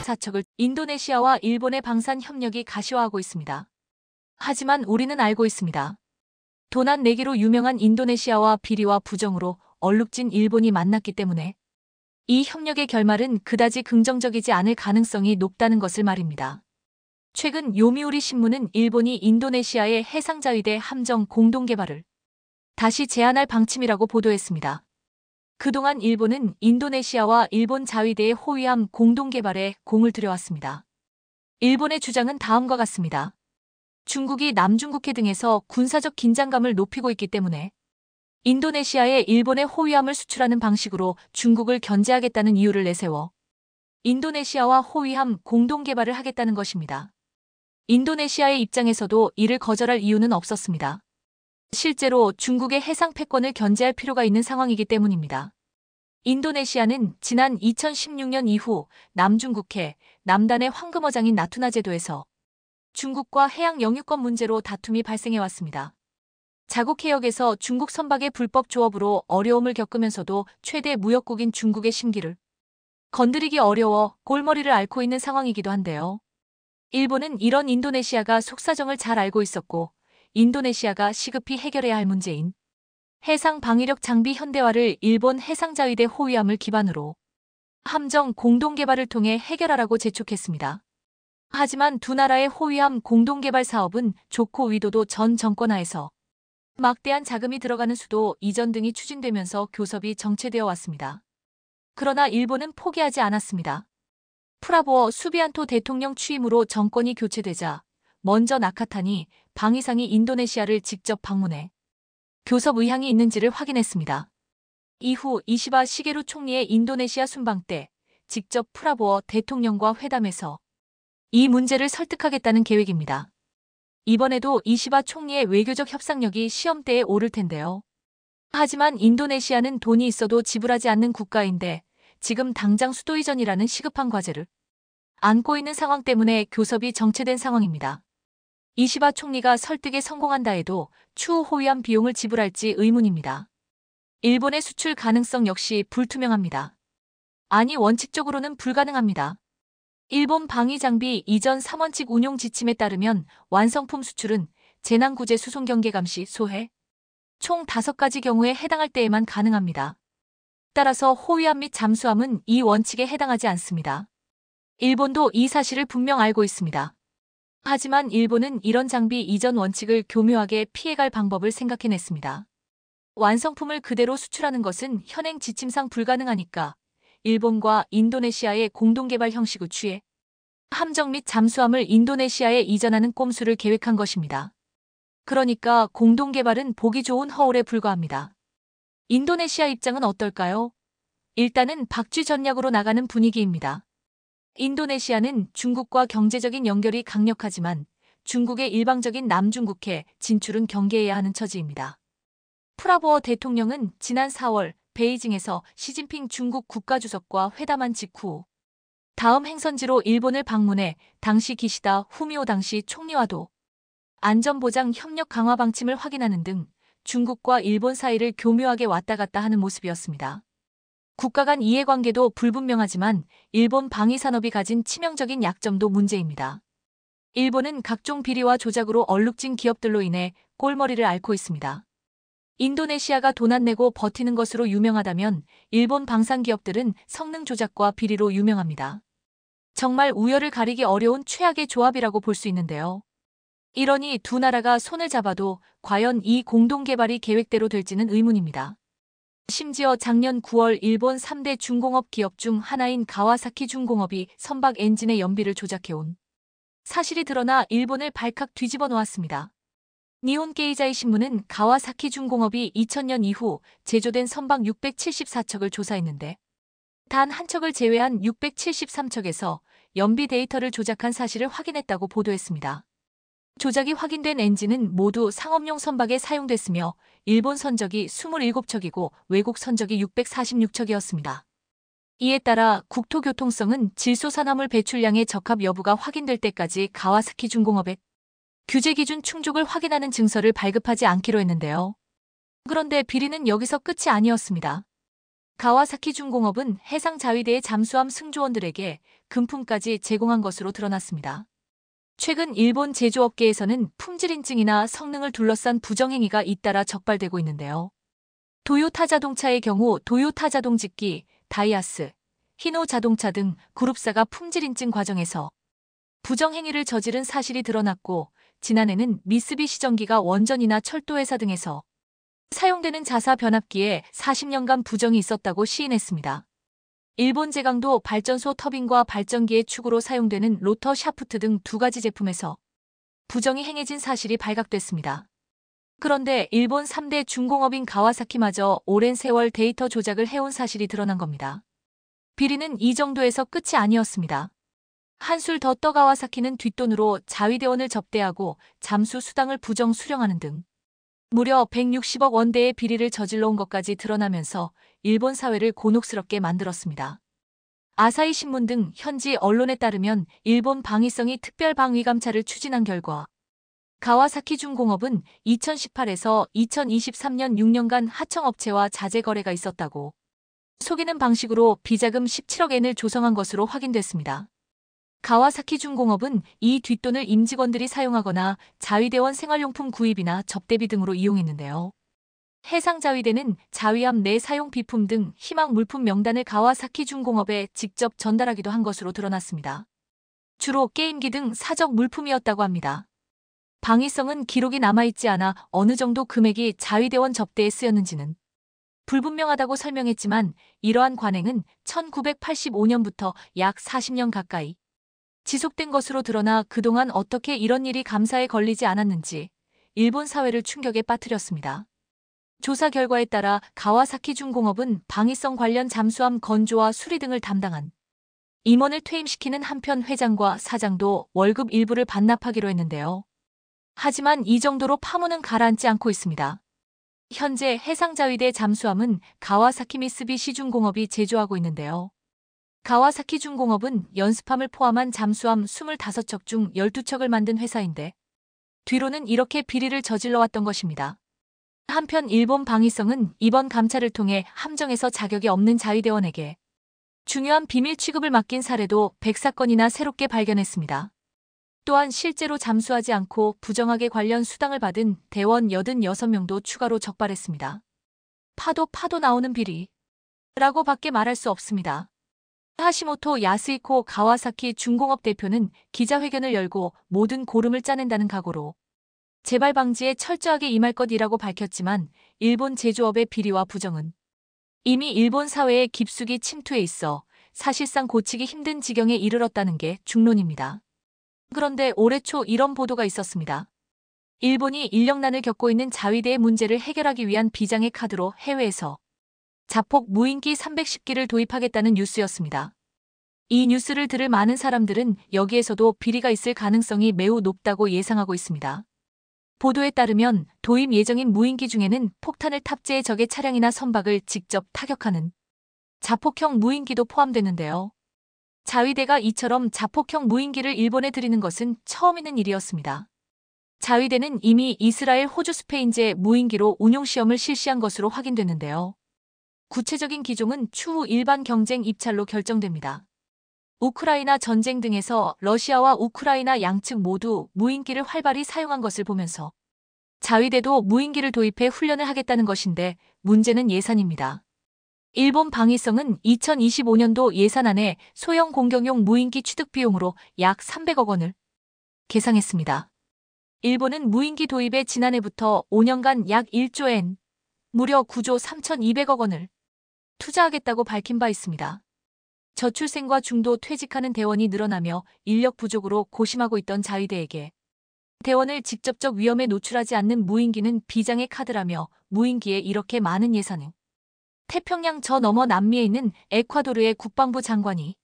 274척을 인도네시아와 일본의 방산 협력이 가시화하고 있습니다. 하지만 우리는 알고 있습니다. 도난 내기로 유명한 인도네시아와 비리와 부정으로 얼룩진 일본이 만났기 때문에 이 협력의 결말은 그다지 긍정적이지 않을 가능성이 높다는 것을 말입니다. 최근 요미우리 신문은 일본이 인도네시아의 해상자위대 함정 공동개발을 다시 제한할 방침이라고 보도했습니다. 그동안 일본은 인도네시아와 일본 자위대의 호위함 공동개발에 공을 들여왔습니다. 일본의 주장은 다음과 같습니다. 중국이 남중국해 등에서 군사적 긴장감을 높이고 있기 때문에 인도네시아에 일본의 호위함을 수출하는 방식으로 중국을 견제하겠다는 이유를 내세워 인도네시아와 호위함 공동개발을 하겠다는 것입니다. 인도네시아의 입장에서도 이를 거절할 이유는 없었습니다. 실제로 중국의 해상 패권을 견제할 필요가 있는 상황이기 때문입니다. 인도네시아는 지난 2016년 이후 남중국해, 남단의 황금어장인 나투나 제도에서 중국과 해양 영유권 문제로 다툼이 발생해왔습니다. 자국 해역에서 중국 선박의 불법 조업으로 어려움을 겪으면서도 최대 무역국인 중국의 심기를 건드리기 어려워 골머리를 앓고 있는 상황이기도 한데요. 일본은 이런 인도네시아가 속사정을 잘 알고 있었고 인도네시아가 시급히 해결해야 할 문제인 해상 방위력 장비 현대화를 일본 해상자위대 호위함을 기반으로 함정 공동개발을 통해 해결하라고 재촉했습니다. 하지만 두 나라의 호위함 공동개발 사업은 조코 위도도 전 정권 하에서 막대한 자금이 들어가는 수도 이전 등이 추진되면서 교섭이 정체되어 왔습니다. 그러나 일본은 포기하지 않았습니다. 프라보어 수비안토 대통령 취임으로 정권이 교체되자 먼저 나카타니 방위상이 인도네시아를 직접 방문해 교섭 의향이 있는지를 확인했습니다. 이후 이시바 시게루 총리의 인도네시아 순방 때 직접 프라보어 대통령과 회담해서 이 문제를 설득하겠다는 계획입니다. 이번에도 이시바 총리의 외교적 협상력이 시험대에 오를 텐데요. 하지만 인도네시아는 돈이 있어도 지불하지 않는 국가인데 지금 당장 수도 이전이라는 시급한 과제를 안고 있는 상황 때문에 교섭이 정체된 상황입니다. 이시바 총리가 설득에 성공한다 해도 추후 호위함 비용을 지불할지 의문입니다. 일본의 수출 가능성 역시 불투명합니다. 아니 원칙적으로는 불가능합니다. 일본 방위장비 이전 3원칙 운용 지침에 따르면 완성품 수출은 재난구제 수송경계감시 소해 총 5가지 경우에 해당할 때에만 가능합니다. 따라서 호위함 및 잠수함은 이 원칙에 해당하지 않습니다. 일본도 이 사실을 분명 알고 있습니다. 하지만 일본은 이런 장비 이전 원칙을 교묘하게 피해갈 방법을 생각해냈습니다. 완성품을 그대로 수출하는 것은 현행 지침상 불가능하니까 일본과 인도네시아의 공동개발 형식을 취해 함정 및 잠수함을 인도네시아에 이전하는 꼼수를 계획한 것입니다. 그러니까 공동개발은 보기 좋은 허울에 불과합니다. 인도네시아 입장은 어떨까요? 일단은 박쥐 전략으로 나가는 분위기입니다. 인도네시아는 중국과 경제적인 연결이 강력하지만 중국의 일방적인 남중국해 진출은 경계해야 하는 처지입니다. 프라보어 대통령은 지난 4월 베이징에서 시진핑 중국 국가주석과 회담한 직후 다음 행선지로 일본을 방문해 당시 기시다 후미오 당시 총리와도 안전보장 협력 강화 방침을 확인하는 등 중국과 일본 사이를 교묘하게 왔다 갔다 하는 모습이었습니다. 국가 간 이해관계도 불분명하지만 일본 방위산업이 가진 치명적인 약점도 문제입니다. 일본은 각종 비리와 조작으로 얼룩진 기업들로 인해 꼴머리를 앓고 있습니다. 인도네시아가 돈 안 내고 버티는 것으로 유명하다면 일본 방산기업들은 성능 조작과 비리로 유명합니다. 정말 우열을 가리기 어려운 최악의 조합이라고 볼 수 있는데요. 이러니 두 나라가 손을 잡아도 과연 이 공동개발이 계획대로 될지는 의문입니다. 심지어 작년 9월 일본 3대 중공업 기업 중 하나인 가와사키 중공업이 선박 엔진의 연비를 조작해온 사실이 드러나 일본을 발칵 뒤집어 놓았습니다. 니혼 게이자이 신문은 가와사키 중공업이 2000년 이후 제조된 선박 674척을 조사했는데 단 한 척을 제외한 673척에서 연비 데이터를 조작한 사실을 확인했다고 보도했습니다. 조작이 확인된 엔진은 모두 상업용 선박에 사용됐으며 일본 선적이 27척이고 외국 선적이 646척이었습니다. 이에 따라 국토교통성은 질소산화물 배출량의 적합 여부가 확인될 때까지 가와사키 중공업의 규제 기준 충족을 확인하는 증서를 발급하지 않기로 했는데요. 그런데 비리는 여기서 끝이 아니었습니다. 가와사키 중공업은 해상 자위대의 잠수함 승조원들에게 금품까지 제공한 것으로 드러났습니다. 최근 일본 제조업계에서는 품질 인증이나 성능을 둘러싼 부정행위가 잇따라 적발되고 있는데요. 도요타 자동차의 경우 도요타 자동직기, 다이하스, 히노 자동차 등 그룹사가 품질 인증 과정에서 부정행위를 저지른 사실이 드러났고, 지난해는 미쓰비시 전기가 원전이나 철도회사 등에서 사용되는 자사 변압기에 40년간 부정이 있었다고 시인했습니다. 일본 제강도 발전소 터빈과 발전기의 축으로 사용되는 로터 샤프트 등 두 가지 제품에서 부정이 행해진 사실이 발각됐습니다. 그런데 일본 3대 중공업인 가와사키마저 오랜 세월 데이터 조작을 해온 사실이 드러난 겁니다. 비리는 이 정도에서 끝이 아니었습니다. 한술 더 떠 가와사키는 뒷돈으로 자위대원을 접대하고 잠수 수당을 부정 수령하는 등 무려 160억 원대의 비리를 저질러 온 것까지 드러나면서 일본 사회를 곤혹스럽게 만들었습니다. 아사히 신문 등 현지 언론에 따르면 일본 방위성이 특별방위감찰을 추진한 결과 가와사키 중공업은 2018에서 2023년 6년간 하청업체와 자재 거래가 있었다고 속이는 방식으로 비자금 17억 엔을 조성한 것으로 확인됐습니다. 가와사키 중공업은 이 뒷돈을 임직원들이 사용하거나 자위대원 생활용품 구입이나 접대비 등으로 이용했는데요. 해상자위대는 자위함 내 사용 비품 등 희망 물품 명단을 가와사키 중공업에 직접 전달하기도 한 것으로 드러났습니다. 주로 게임기 등 사적 물품이었다고 합니다. 방위성은 기록이 남아있지 않아 어느 정도 금액이 자위대원 접대에 쓰였는지는 불분명하다고 설명했지만, 이러한 관행은 1985년부터 약 40년 가까이 지속된 것으로 드러나 그동안 어떻게 이런 일이 감사에 걸리지 않았는지 일본 사회를 충격에 빠뜨렸습니다. 조사 결과에 따라 가와사키 중공업은 방위성 관련 잠수함 건조와 수리 등을 담당한 임원을 퇴임시키는 한편 회장과 사장도 월급 일부를 반납하기로 했는데요. 하지만 이 정도로 파문은 가라앉지 않고 있습니다. 현재 해상자위대 잠수함은 가와사키 미쓰비시 중공업이 제조하고 있는데요. 가와사키 중공업은 연습함을 포함한 잠수함 25척 중 12척을 만든 회사인데, 뒤로는 이렇게 비리를 저질러 왔던 것입니다. 한편 일본 방위성은 이번 감찰을 통해 함정에서 자격이 없는 자위대원에게 중요한 비밀 취급을 맡긴 사례도 100사건이나 새롭게 발견했습니다. 또한 실제로 잠수하지 않고 부정하게 관련 수당을 받은 대원 86명도 추가로 적발했습니다. 파도 나오는 비리라고 밖에 말할 수 없습니다. 하시모토 야스히코 가와사키 중공업 대표는 기자회견을 열고 모든 고름을 짜낸다는 각오로 재발 방지에 철저하게 임할 것이라고 밝혔지만, 일본 제조업의 비리와 부정은 이미 일본 사회에 깊숙이 침투해 있어 사실상 고치기 힘든 지경에 이르렀다는 게 중론입니다. 그런데 올해 초 이런 보도가 있었습니다. 일본이 인력난을 겪고 있는 자위대의 문제를 해결하기 위한 비장의 카드로 해외에서 자폭 무인기 310기를 도입하겠다는 뉴스였습니다. 이 뉴스를 들을 많은 사람들은 여기에서도 비리가 있을 가능성이 매우 높다고 예상하고 있습니다. 보도에 따르면 도입 예정인 무인기 중에는 폭탄을 탑재해 적의 차량이나 선박을 직접 타격하는 자폭형 무인기도 포함되는데요. 자위대가 이처럼 자폭형 무인기를 일본에 들이는 것은 처음 있는 일이었습니다. 자위대는 이미 이스라엘, 호주, 스페인제 무인기로 운용시험을 실시한 것으로 확인됐는데요. 구체적인 기종은 추후 일반 경쟁 입찰로 결정됩니다. 우크라이나 전쟁 등에서 러시아와 우크라이나 양측 모두 무인기를 활발히 사용한 것을 보면서 자위대도 무인기를 도입해 훈련을 하겠다는 것인데, 문제는 예산입니다. 일본 방위성은 2025년도 예산안에 소형 공격용 무인기 취득 비용으로 약 300억 원을 계상했습니다. 일본은 무인기 도입에 지난해부터 5년간 약 1조 엔, 무려 9조 3,200억 원을 투자하겠다고 밝힌 바 있습니다. 저출생과 중도 퇴직하는 대원이 늘어나며 인력 부족으로 고심하고 있던 자위대에게 대원을 직접적 위험에 노출하지 않는 무인기는 비장의 카드라며, 무인기에 이렇게 많은 예산은 태평양 저 너머 남미에 있는 에콰도르의 국방부 장관이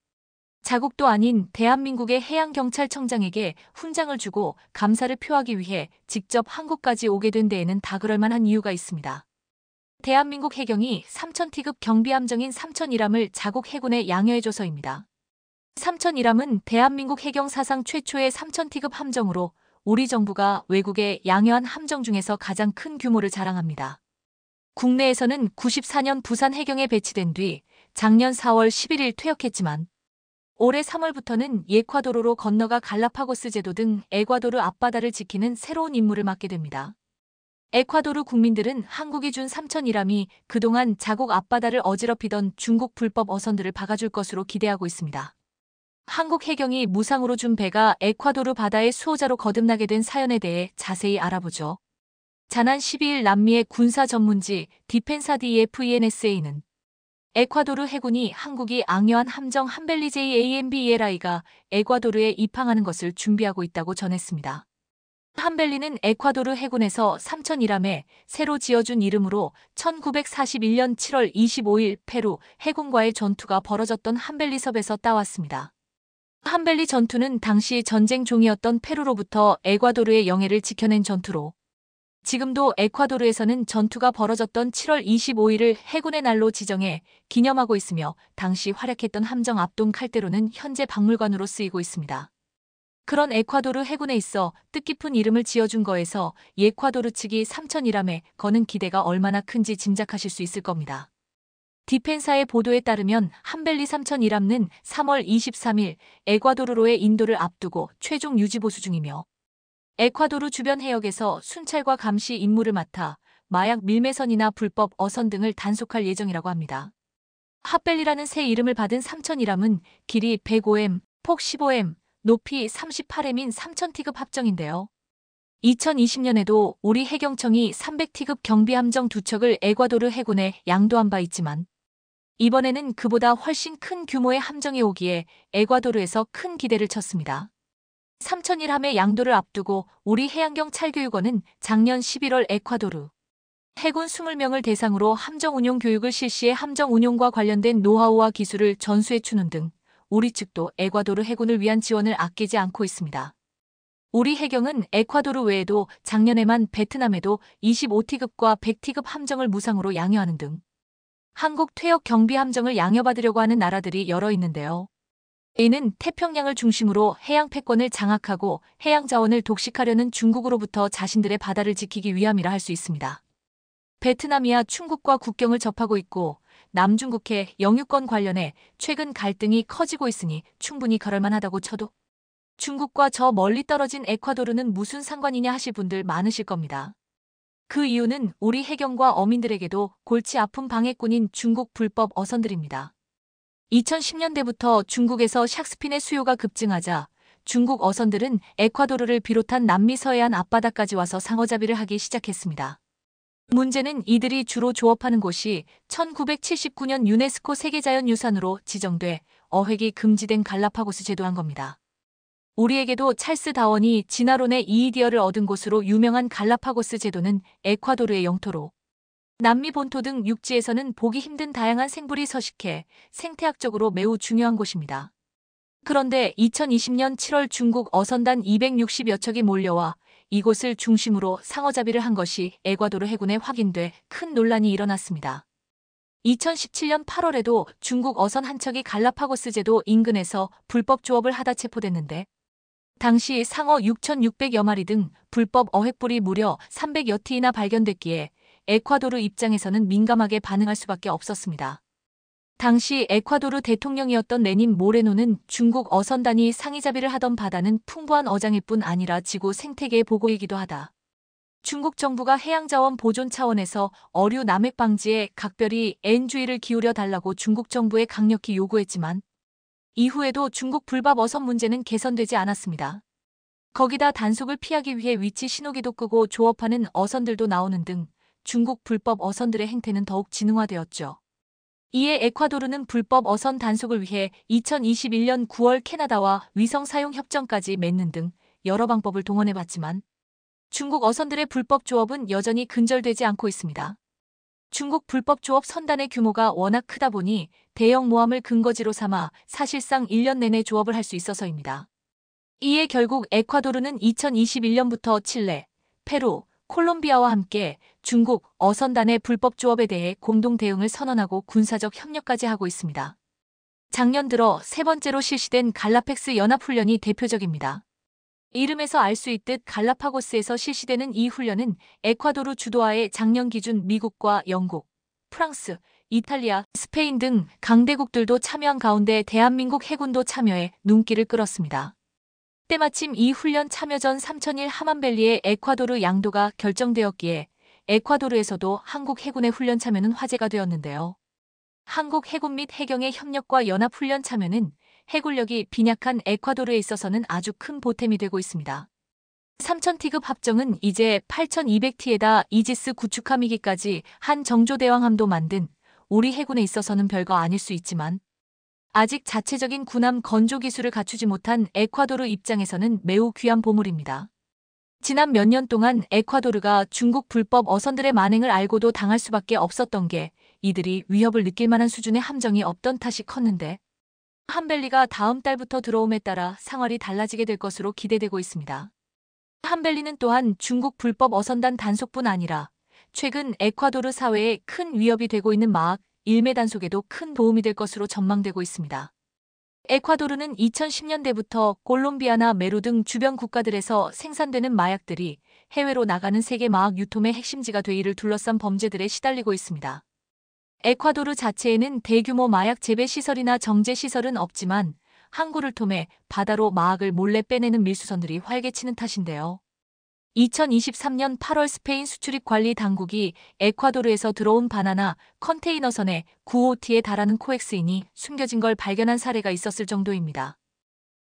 자국도 아닌 대한민국의 해양경찰청장에게 훈장을 주고 감사를 표하기 위해 직접 한국까지 오게 된 데에는 다 그럴 만한 이유가 있습니다. 대한민국 해경이 3000티급 경비함정인 삼천이람을 자국 해군에 양여해줘서입니다. 삼천이람은 대한민국 해경 사상 최초의 3000티급 함정으로 우리 정부가 외국에 양여한 함정 중에서 가장 큰 규모를 자랑합니다. 국내에서는 94년 부산 해경에 배치된 뒤 작년 4월 11일 퇴역했지만 올해 3월부터는 에콰도르로 건너가 갈라파고스 제도 등 에콰도르 앞바다를 지키는 새로운 임무를 맡게 됩니다. 에콰도르 국민들은 한국이 준 3,000이람이 그동안 자국 앞바다를 어지럽히던 중국 불법 어선들을 박아줄 것으로 기대하고 있습니다. 한국 해경이 무상으로 준 배가 에콰도르 바다의 수호자로 거듭나게 된 사연에 대해 자세히 알아보죠. 지난 12일 남미의 군사 전문지 디펜사 DFENSA는 에콰도르 해군이 한국이 앙여한 함정 함벨리 JAMBELI가 에콰도르에 입항하는 것을 준비하고 있다고 전했습니다. 함벨리는 에콰도르 해군에서 3,001함에 새로 지어준 이름으로 1941년 7월 25일 페루 해군과의 전투가 벌어졌던 함벨리 섭에서 따왔습니다. 함벨리 전투는 당시 전쟁 종이었던 페루로부터 에콰도르의 영해를 지켜낸 전투로 지금도 에콰도르에서는 전투가 벌어졌던 7월 25일을 해군의 날로 지정해 기념하고 있으며 당시 활약했던 함정 압동 칼대로는 현재 박물관으로 쓰이고 있습니다. 그런 에콰도르 해군에 있어 뜻깊은 이름을 지어준 거에서 에콰도르 측이 3,001함에 거는 기대가 얼마나 큰지 짐작하실 수 있을 겁니다. 디펜사의 보도에 따르면 함벨리 3,001함은 3월 23일 에콰도르로의 인도를 앞두고 최종 유지보수 중이며 에콰도르 주변 해역에서 순찰과 감시 임무를 맡아 마약 밀매선이나 불법 어선 등을 단속할 예정이라고 합니다. 핫벨리라는 새 이름을 받은 3,001함은 길이 105m, 폭 15m, 높이 38m인 3,000티급 합정인데요. 2020년에도 우리 해경청이 300티급 경비함정 2척을 에콰도르 해군에 양도한 바 있지만 이번에는 그보다 훨씬 큰 규모의 함정이 오기에 에콰도르에서 큰 기대를 쳤습니다. 3,001함의 양도를 앞두고 우리 해양경찰교육원은 작년 11월 에콰도르 해군 20명을 대상으로 함정 운용 교육을 실시해 함정 운용과 관련된 노하우와 기술을 전수해 주는 등 우리 측도 에콰도르 해군을 위한 지원을 아끼지 않고 있습니다. 우리 해경은 에콰도르 외에도 작년에만 베트남에도 25티급과 100티급 함정을 무상으로 양여하는 등 한국 퇴역 경비 함정을 양여받으려고 하는 나라들이 여러 있는데요. 이는 태평양을 중심으로 해양 패권을 장악하고 해양 자원을 독식하려는 중국으로부터 자신들의 바다를 지키기 위함이라 할 수 있습니다. 베트남이야 중국과 국경을 접하고 있고 남중국해 영유권 관련해 최근 갈등이 커지고 있으니 충분히 그럴만하다고 쳐도 중국과 저 멀리 떨어진 에콰도르는 무슨 상관이냐 하실 분들 많으실 겁니다. 그 이유는 우리 해경과 어민들에게도 골치 아픈 방해꾼인 중국 불법 어선들입니다. 2010년대부터 중국에서 샥스핀의 수요가 급증하자 중국 어선들은 에콰도르를 비롯한 남미 서해안 앞바다까지 와서 상어잡이를 하기 시작했습니다. 문제는 이들이 주로 조업하는 곳이 1979년 유네스코 세계자연유산으로 지정돼 어획이 금지된 갈라파고스 제도한 겁니다. 우리에게도 찰스 다원이 진화론의 이이디어를 얻은 곳으로 유명한 갈라파고스 제도는 에콰도르의 영토로 남미 본토 등 육지에서는 보기 힘든 다양한 생물이 서식해 생태학적으로 매우 중요한 곳입니다. 그런데 2020년 7월 중국 어선단 260여 척이 몰려와 이곳을 중심으로 상어잡이를 한 것이 에콰도르 해군에 확인돼 큰 논란이 일어났습니다. 2017년 8월에도 중국 어선 한 척이 갈라파고스 제도 인근에서 불법 조업을 하다 체포됐는데 당시 상어 6,600여 마리 등 불법 어획불이 무려 300여 티나 발견됐기에 에콰도르 입장에서는 민감하게 반응할 수밖에 없었습니다. 당시 에콰도르 대통령이었던 레닌 모레노는 중국 어선단이 상이잡이를 하던 바다는 풍부한 어장일 뿐 아니라 지구 생태계의 보고이기도 하다. 중국 정부가 해양자원 보존 차원에서 어류 남획 방지에 각별히 N주의를 기울여 달라고 중국 정부에 강력히 요구했지만 이후에도 중국 불법 어선 문제는 개선되지 않았습니다. 거기다 단속을 피하기 위해 위치 신호기도 끄고 조업하는 어선들도 나오는 등 중국 불법 어선들의 행태는 더욱 진흥화되었죠. 이에 에콰도르는 불법 어선 단속을 위해 2021년 9월 캐나다와 위성 사용 협정까지 맺는 등 여러 방법을 동원해봤지만 중국 어선들의 불법 조업은 여전히 근절되지 않고 있습니다. 중국 불법 조업 선단의 규모가 워낙 크다 보니 대형 모함을 근거지로 삼아 사실상 1년 내내 조업을 할 수 있어서입니다. 이에 결국 에콰도르는 2021년부터 칠레, 페루, 콜롬비아와 함께 중국 어선단의 불법 조업에 대해 공동 대응을 선언하고 군사적 협력까지 하고 있습니다. 작년 들어 세 번째로 실시된 갈라팩스 연합훈련이 대표적입니다. 이름에서 알 수 있듯 갈라파고스에서 실시되는 이 훈련은 에콰도르 주도하에 작년 기준 미국과 영국, 프랑스, 이탈리아, 스페인 등 강대국들도 참여한 가운데 대한민국 해군도 참여해 눈길을 끌었습니다. 때마침 이 훈련 참여 전 3000일 하만벨리의 에콰도르 양도가 결정되었기에 에콰도르에서도 한국 해군의 훈련 참여는 화제가 되었는데요. 한국 해군 및 해경의 협력과 연합훈련 참여는 해군력이 빈약한 에콰도르에 있어서는 아주 큰 보탬이 되고 있습니다. 3000T급 합정은 이제 8200T에다 이지스 구축함이기까지 한 정조대왕함도 만든 우리 해군에 있어서는 별거 아닐 수 있지만 아직 자체적인 군함 건조 기술을 갖추지 못한 에콰도르 입장에서는 매우 귀한 보물입니다. 지난 몇 년 동안 에콰도르가 중국 불법 어선들의 만행을 알고도 당할 수밖에 없었던 게 이들이 위협을 느낄 만한 수준의 함정이 없던 탓이 컸는데 함벨리가 다음 달부터 들어옴에 따라 상황이 달라지게 될 것으로 기대되고 있습니다. 함벨리는 또한 중국 불법 어선단 단속뿐 아니라 최근 에콰도르 사회에 큰 위협이 되고 있는 마약 일매 단속에도 큰 도움이 될 것으로 전망되고 있습니다. 에콰도르는 2010년대부터 콜롬비아나 메루 등 주변 국가들에서 생산되는 마약들이 해외로 나가는 세계 마약 유통의 핵심지가 돼 이를 둘러싼 범죄들에 시달리고 있습니다. 에콰도르 자체에는 대규모 마약 재배 시설이나 정제 시설은 없지만 항구를 통해 바다로 마약을 몰래 빼내는 밀수선들이 활개치는 탓인데요. 2023년 8월 스페인 수출입 관리 당국이 에콰도르에서 들어온 바나나 컨테이너선에 9호티에 달하는 코엑스인이 숨겨진 걸 발견한 사례가 있었을 정도입니다.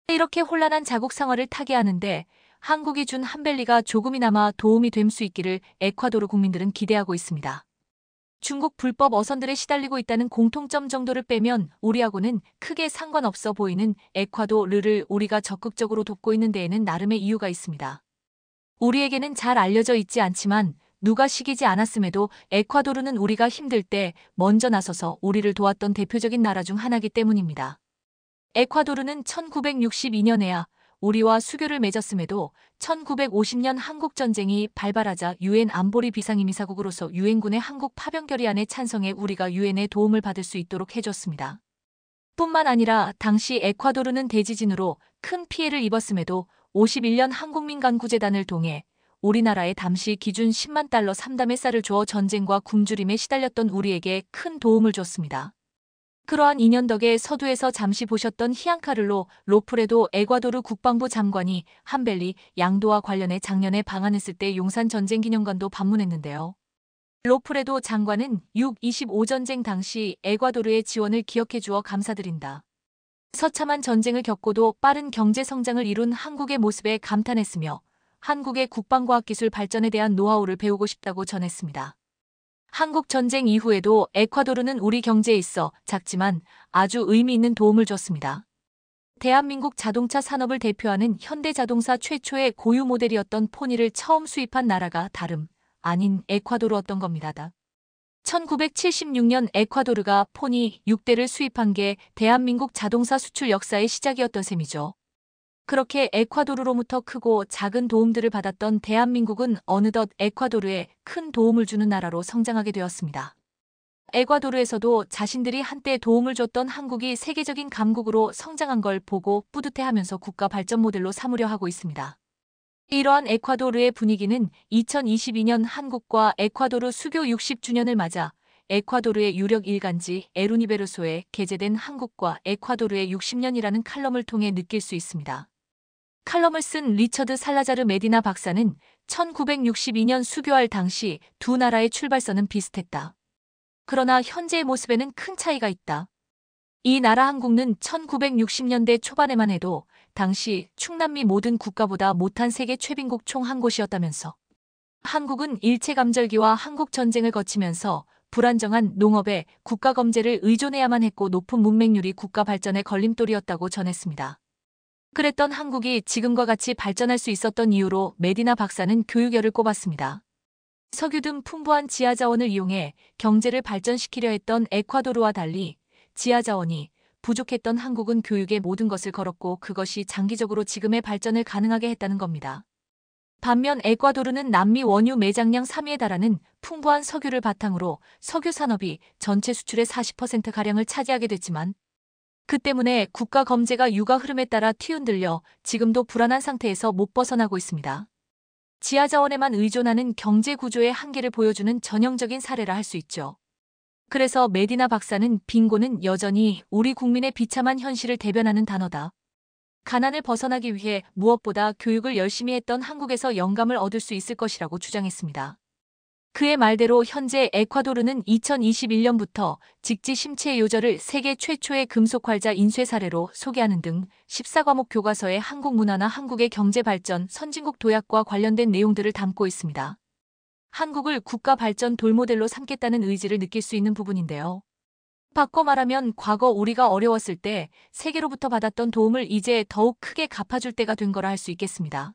이렇게 혼란한 자국 상황을 타개하는데 한국이 준 함벨리가 조금이나마 도움이 될 수 있기를 에콰도르 국민들은 기대하고 있습니다. 중국 불법 어선들에 시달리고 있다는 공통점 정도를 빼면 우리하고는 크게 상관없어 보이는 에콰도르를 우리가 적극적으로 돕고 있는 데에는 나름의 이유가 있습니다. 우리에게는 잘 알려져 있지 않지만 누가 시키지 않았음에도 에콰도르는 우리가 힘들 때 먼저 나서서 우리를 도왔던 대표적인 나라 중 하나이기 때문입니다. 에콰도르는 1962년에야 우리와 수교를 맺었음에도 1950년 한국전쟁이 발발하자 유엔 안보리 비상임이사국으로서 유엔군의 한국 파병 결의안에 찬성해 우리가 유엔의 도움을 받을 수 있도록 해줬습니다. 뿐만 아니라 당시 에콰도르는 대지진으로 큰 피해를 입었음에도 51년 한국민간구제단을 통해 우리나라에 당시 기준 10만 달러 3담의 쌀을 주어 전쟁과 굶주림에 시달렸던 우리에게 큰 도움을 줬습니다. 그러한 인연 덕에 서두에서 잠시 보셨던 히앙카를로 로프레도 에콰도르 국방부 장관이 함벨리 양도와 관련해 작년에 방한했을 때 용산 전쟁기념관도 방문했는데요. 로프레도 장관은 6.25 전쟁 당시 에콰도르의 지원을 기억해 주어 감사드린다. 처참한 전쟁을 겪고도 빠른 경제 성장을 이룬 한국의 모습에 감탄했으며 한국의 국방과학기술 발전에 대한 노하우를 배우고 싶다고 전했습니다. 한국 전쟁 이후에도 에콰도르는 우리 경제에 있어 작지만 아주 의미 있는 도움을 줬습니다. 대한민국 자동차 산업을 대표하는 현대자동차 최초의 고유 모델이었던 포니를 처음 수입한 나라가 다름 아닌 에콰도르였던 겁니다. 1976년 에콰도르가 포니 6대를 수입한 게 대한민국 자동차 수출 역사의 시작이었던 셈이죠. 그렇게 에콰도르로부터 크고 작은 도움들을 받았던 대한민국은 어느덧 에콰도르에 큰 도움을 주는 나라로 성장하게 되었습니다. 에콰도르에서도 자신들이 한때 도움을 줬던 한국이 세계적인 강국으로 성장한 걸 보고 뿌듯해하면서 국가 발전 모델로 삼으려 하고 있습니다. 이러한 에콰도르의 분위기는 2022년 한국과 에콰도르 수교 60주년을 맞아 에콰도르의 유력 일간지 에루니베르소에 게재된 한국과 에콰도르의 60년이라는 칼럼을 통해 느낄 수 있습니다. 칼럼을 쓴 리처드 살라자르 메디나 박사는 1962년 수교할 당시 두 나라의 출발선은 비슷했다. 그러나 현재의 모습에는 큰 차이가 있다. 이 나라 한국은 1960년대 초반에만 해도 당시 충남미 모든 국가보다 못한 세계 최빈국 총 한 곳이었다면서 한국은 일제감절기와 한국전쟁을 거치면서 불안정한 농업에 국가검제를 의존해야만 했고 높은 문맹률이 국가 발전의 걸림돌이었다고 전했습니다. 그랬던 한국이 지금과 같이 발전할 수 있었던 이유로 메디나 박사는 교육열을 꼽았습니다. 석유 등 풍부한 지하자원을 이용해 경제를 발전시키려 했던 에콰도르와 달리 지하자원이 부족했던 한국은 교육에 모든 것을 걸었고 그것이 장기적으로 지금의 발전을 가능하게 했다는 겁니다. 반면 에콰도르는 남미 원유 매장량 3위에 달하는 풍부한 석유를 바탕으로 석유 산업이 전체 수출의 40%가량을 차지하게 됐지만 그 때문에 국가 검제가 육아 흐름에 따라 뒤흔들려 지금도 불안한 상태에서 못 벗어나고 있습니다. 지하자원에만 의존하는 경제 구조의 한계를 보여주는 전형적인 사례라 할 수 있죠. 그래서 메디나 박사는 빈곤은 여전히 우리 국민의 비참한 현실을 대변하는 단어다. 가난을 벗어나기 위해 무엇보다 교육을 열심히 했던 한국에서 영감을 얻을 수 있을 것이라고 주장했습니다. 그의 말대로 현재 에콰도르는 2021년부터 직지 심체 요절을 세계 최초의 금속활자 인쇄 사례로 소개하는 등 14과목 교과서에 한국 문화나 한국의 경제 발전, 선진국 도약과 관련된 내용들을 담고 있습니다. 한국을 국가 발전 돌모델로 삼겠다는 의지를 느낄 수 있는 부분인데요. 바꿔 말하면 과거 우리가 어려웠을 때 세계로부터 받았던 도움을 이제 더욱 크게 갚아줄 때가 된 거라 할 수 있겠습니다.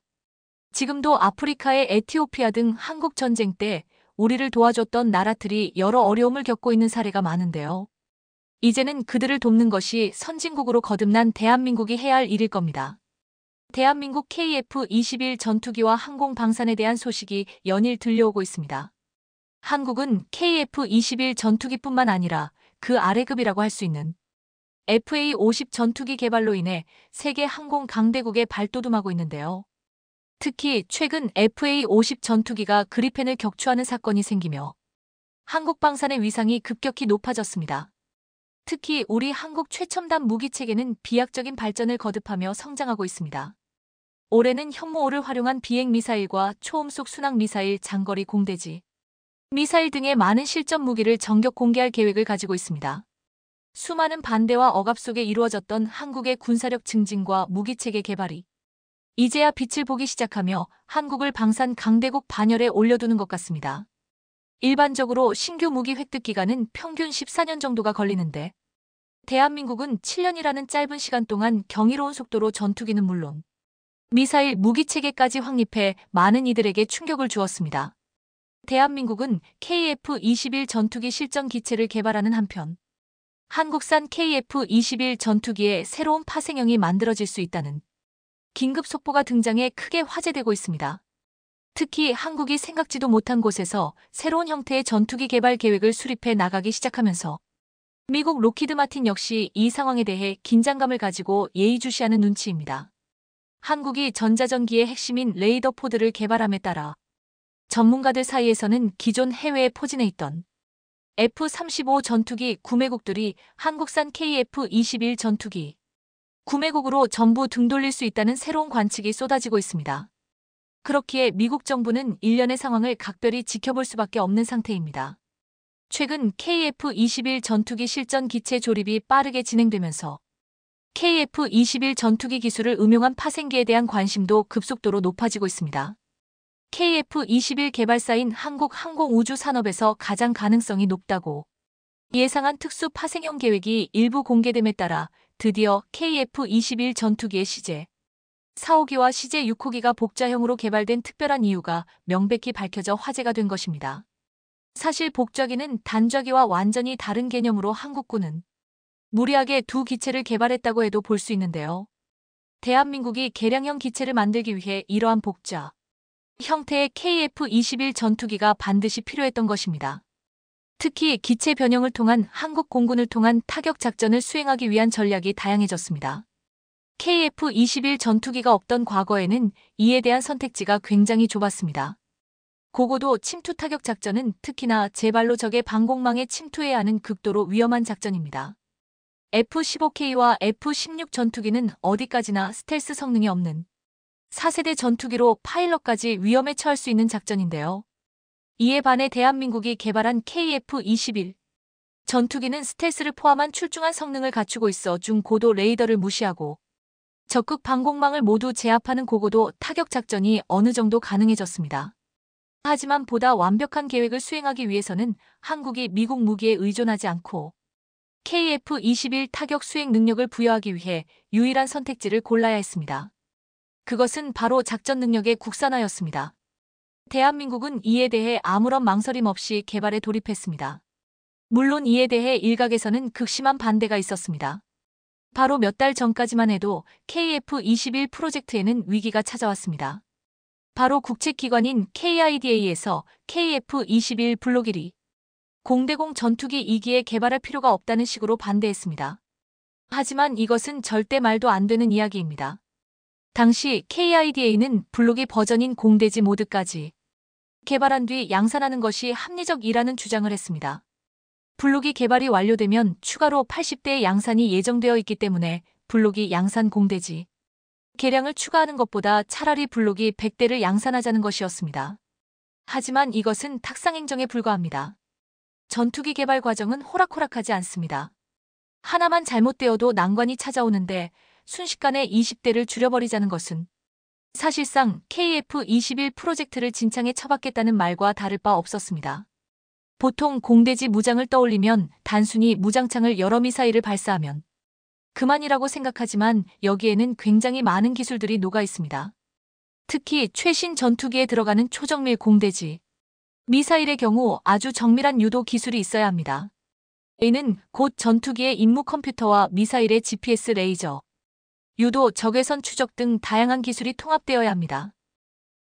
지금도 아프리카의 에티오피아 등 한국 전쟁 때 우리를 도와줬던 나라들이 여러 어려움을 겪고 있는 사례가 많은데요. 이제는 그들을 돕는 것이 선진국으로 거듭난 대한민국이 해야 할 일일 겁니다. 대한민국 KF-21 전투기와 항공 방산에 대한 소식이 연일 들려오고 있습니다. 한국은 KF-21 전투기뿐만 아니라 그 아래급이라고 할 수 있는 FA-50 전투기 개발로 인해 세계 항공 강대국에 발돋움하고 있는데요. 특히 최근 FA-50 전투기가 그리펜을 격추하는 사건이 생기며 한국 방산의 위상이 급격히 높아졌습니다. 특히 우리 한국 최첨단 무기체계는 비약적인 발전을 거듭하며 성장하고 있습니다. 올해는 현무5를 활용한 비행미사일과 초음속 순항미사일, 장거리 공대지 미사일 등의 많은 실전 무기를 전격 공개할 계획을 가지고 있습니다. 수많은 반대와 억압 속에 이루어졌던 한국의 군사력 증진과 무기체계 개발이 이제야 빛을 보기 시작하며 한국을 방산 강대국 반열에 올려두는 것 같습니다. 일반적으로 신규 무기 획득 기간은 평균 14년 정도가 걸리는데 대한민국은 7년이라는 짧은 시간 동안 경이로운 속도로 전투기는 물론 미사일 무기체계까지 확립해 많은 이들에게 충격을 주었습니다. 대한민국은 KF-21 전투기 실전 기체를 개발하는 한편 한국산 KF-21 전투기의 새로운 파생형이 만들어질 수 있다는 긴급 속보가 등장해 크게 화제되고 있습니다. 특히 한국이 생각지도 못한 곳에서 새로운 형태의 전투기 개발 계획을 수립해 나가기 시작하면서 미국 록히드 마틴 역시 이 상황에 대해 긴장감을 가지고 예의주시하는 눈치입니다. 한국이 전자전기의 핵심인 레이더 포드를 개발함에 따라 전문가들 사이에서는 기존 해외에 포진해 있던 F-35 전투기 구매국들이 한국산 KF-21 전투기 구매국으로 전부 등 돌릴 수 있다는 새로운 관측이 쏟아지고 있습니다. 그렇기에 미국 정부는 일련의 상황을 각별히 지켜볼 수밖에 없는 상태입니다. 최근 KF-21 전투기 실전 기체 조립이 빠르게 진행되면서 KF-21 전투기 기술을 응용한 파생기에 대한 관심도 급속도로 높아지고 있습니다. KF-21 개발사인 한국항공우주산업에서 가장 가능성이 높다고 예상한 특수 파생형 계획이 일부 공개됨에 따라 드디어 KF-21 전투기의 시제 4호기와 시제 6호기가 복좌형으로 개발된 특별한 이유가 명백히 밝혀져 화제가 된 것입니다. 사실 복좌기는 단좌기와 완전히 다른 개념으로 한국군은 무리하게 두 기체를 개발했다고 해도 볼 수 있는데요. 대한민국이 개량형 기체를 만들기 위해 이러한 복좌 형태의 KF-21 전투기가 반드시 필요했던 것입니다. 특히 기체 변형을 통한 한국 공군을 통한 타격 작전을 수행하기 위한 전략이 다양해졌습니다. KF-21 전투기가 없던 과거에는 이에 대한 선택지가 굉장히 좁았습니다. 고고도 침투 타격 작전은 특히나 제발로 적의 방공망에 침투해야 하는 극도로 위험한 작전입니다. F-15K와 F-16 전투기는 어디까지나 스텔스 성능이 없는 4세대 전투기로 파일럿까지 위험에 처할 수 있는 작전인데요. 이에 반해 대한민국이 개발한 KF-21 전투기는 스텔스를 포함한 출중한 성능을 갖추고 있어 중고도 레이더를 무시하고 적극 방공망을 모두 제압하는 고고도 타격 작전이 어느 정도 가능해졌습니다. 하지만 보다 완벽한 계획을 수행하기 위해서는 한국이 미국 무기에 의존하지 않고 KF-21 타격 수행 능력을 부여하기 위해 유일한 선택지를 골라야 했습니다. 그것은 바로 작전 능력의 국산화였습니다. 대한민국은 이에 대해 아무런 망설임 없이 개발에 돌입했습니다. 물론 이에 대해 일각에서는 극심한 반대가 있었습니다. 바로 몇 달 전까지만 해도 KF-21 프로젝트에는 위기가 찾아왔습니다. 바로 국책기관인 KIDA에서 KF-21 블록 1위 공대공 전투기 2기에 개발할 필요가 없다는 식으로 반대했습니다. 하지만 이것은 절대 말도 안 되는 이야기입니다. 당시 KIDA는 블록이 버전인 공대지 모드까지 개발한 뒤 양산하는 것이 합리적이라는 주장을 했습니다. 블록이 개발이 완료되면 추가로 80대의 양산이 예정되어 있기 때문에 블록이 양산 공대지 개량을 추가하는 것보다 차라리 블록이 100대를 양산하자는 것이었습니다. 하지만 이것은 탁상행정에 불과합니다. 전투기 개발 과정은 호락호락하지 않습니다. 하나만 잘못되어도 난관이 찾아오는데 순식간에 20대를 줄여버리자는 것은 사실상 KF-21 프로젝트를 진창에 쳐박겠다는 말과 다를 바 없었습니다. 보통 공대지 무장을 떠올리면 단순히 무장창을 여러 미사일을 발사하면 그만이라고 생각하지만 여기에는 굉장히 많은 기술들이 녹아 있습니다. 특히 최신 전투기에 들어가는 초정밀 공대지 미사일의 경우 아주 정밀한 유도 기술이 있어야 합니다. 이는 곧 전투기의 임무 컴퓨터와 미사일의 GPS 레이저, 유도, 적외선 추적 등 다양한 기술이 통합되어야 합니다.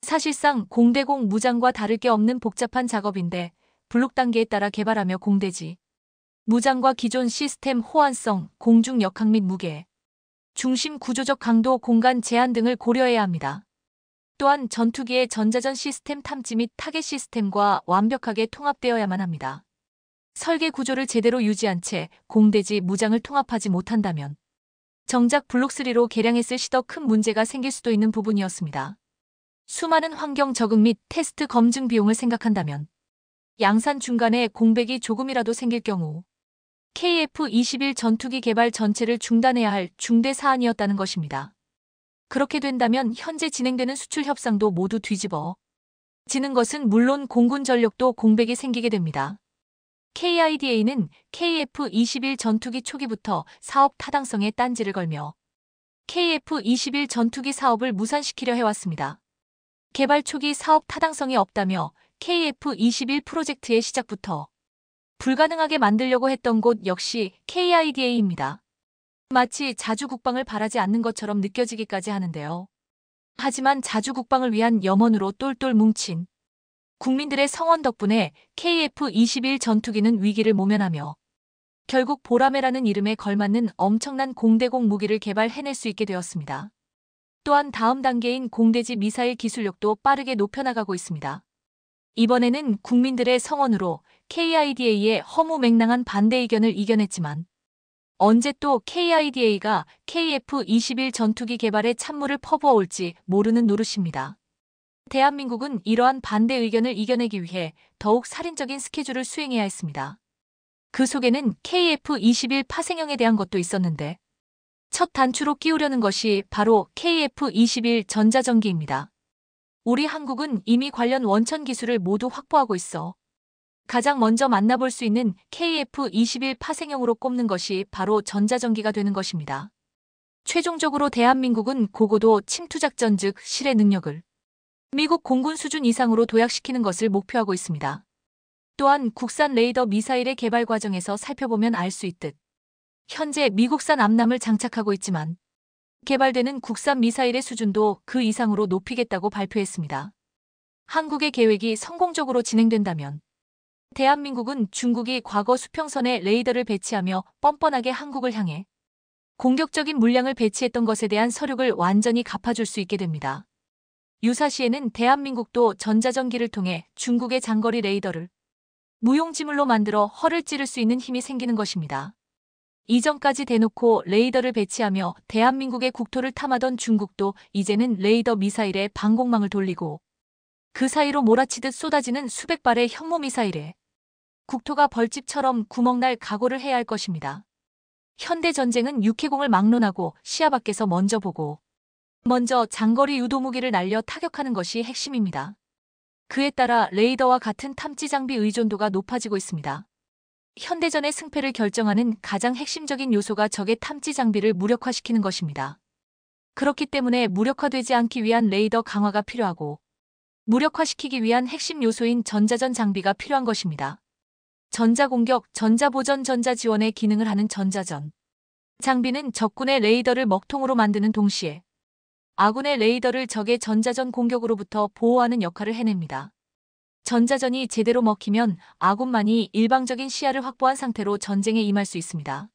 사실상 공대공 무장과 다를 게 없는 복잡한 작업인데 블록 단계에 따라 개발하며 공대지 무장과 기존 시스템 호환성, 공중 역학 및 무게, 중심 구조적 강도, 공간 제한 등을 고려해야 합니다. 또한 전투기의 전자전 시스템 탐지 및 타겟 시스템과 완벽하게 통합되어야만 합니다. 설계 구조를 제대로 유지한 채 공대지 무장을 통합하지 못한다면 정작 블록3로 개량했을 시 더 큰 문제가 생길 수도 있는 부분이었습니다. 수많은 환경 적응 및 테스트 검증 비용을 생각한다면 양산 중간에 공백이 조금이라도 생길 경우 KF-21 전투기 개발 전체를 중단해야 할 중대 사안이었다는 것입니다. 그렇게 된다면 현재 진행되는 수출 협상도 모두 뒤집어 지는 것은 물론 공군 전력도 공백이 생기게 됩니다. KIDA는 KF-21 전투기 초기부터 사업 타당성에 딴지를 걸며 KF-21 전투기 사업을 무산시키려 해왔습니다. 개발 초기 사업 타당성이 없다며 KF-21 프로젝트의 시작부터 불가능하게 만들려고 했던 곳 역시 KIDA입니다. 마치 자주 국방을 바라지 않는 것처럼 느껴지기까지 하는데요. 하지만 자주 국방을 위한 염원으로 똘똘 뭉친 국민들의 성원 덕분에 KF-21 전투기는 위기를 모면하며 결국 보라매라는 이름에 걸맞는 엄청난 공대공 무기를 개발해낼 수 있게 되었습니다. 또한 다음 단계인 공대지 미사일 기술력도 빠르게 높여나가고 있습니다. 이번에는 국민들의 성원으로 KIDA의 허무맹랑한 반대 의견을 이겨냈지만 언제 또 KIDA가 KF-21 전투기 개발에 찬물을 퍼부어 올지 모르는 노릇입니다. 대한민국은 이러한 반대 의견을 이겨내기 위해 더욱 살인적인 스케줄을 수행해야 했습니다. 그 속에는 KF-21 파생형에 대한 것도 있었는데 첫 단추로 끼우려는 것이 바로 KF-21 전자전기입니다. 우리 한국은 이미 관련 원천 기술을 모두 확보하고 있어 가장 먼저 만나볼 수 있는 KF-21 파생형으로 꼽는 것이 바로 전자전기가 되는 것입니다. 최종적으로 대한민국은 고고도 침투작전 즉 실의 능력을 미국 공군 수준 이상으로 도약시키는 것을 목표하고 있습니다. 또한 국산 레이더 미사일의 개발 과정에서 살펴보면 알 수 있듯 현재 미국산 암람을 장착하고 있지만 개발되는 국산 미사일의 수준도 그 이상으로 높이겠다고 발표했습니다. 한국의 계획이 성공적으로 진행된다면 대한민국은 중국이 과거 수평선에 레이더를 배치하며 뻔뻔하게 한국을 향해 공격적인 물량을 배치했던 것에 대한 서륙을 완전히 갚아줄 수 있게 됩니다. 유사시에는 대한민국도 전자전기를 통해 중국의 장거리 레이더를 무용지물로 만들어 허를 찌를 수 있는 힘이 생기는 것입니다. 이전까지 대놓고 레이더를 배치하며 대한민국의 국토를 탐하던 중국도 이제는 레이더 미사일에 방공망을 돌리고 그 사이로 몰아치듯 쏟아지는 수백 발의 현무미사일에 국토가 벌집처럼 구멍날 각오를 해야 할 것입니다. 현대전쟁은 육해공을 막론하고 시야 밖에서 먼저 보고 먼저 장거리 유도무기를 날려 타격하는 것이 핵심입니다. 그에 따라 레이더와 같은 탐지 장비 의존도가 높아지고 있습니다. 현대전의 승패를 결정하는 가장 핵심적인 요소가 적의 탐지 장비를 무력화시키는 것입니다. 그렇기 때문에 무력화되지 않기 위한 레이더 강화가 필요하고 무력화시키기 위한 핵심 요소인 전자전 장비가 필요한 것입니다. 전자공격, 전자보전, 전자지원의 기능을 하는 전자전 장비는 적군의 레이더를 먹통으로 만드는 동시에 아군의 레이더를 적의 전자전 공격으로부터 보호하는 역할을 해냅니다. 전자전이 제대로 먹히면 아군만이 일방적인 시야를 확보한 상태로 전쟁에 임할 수 있습니다.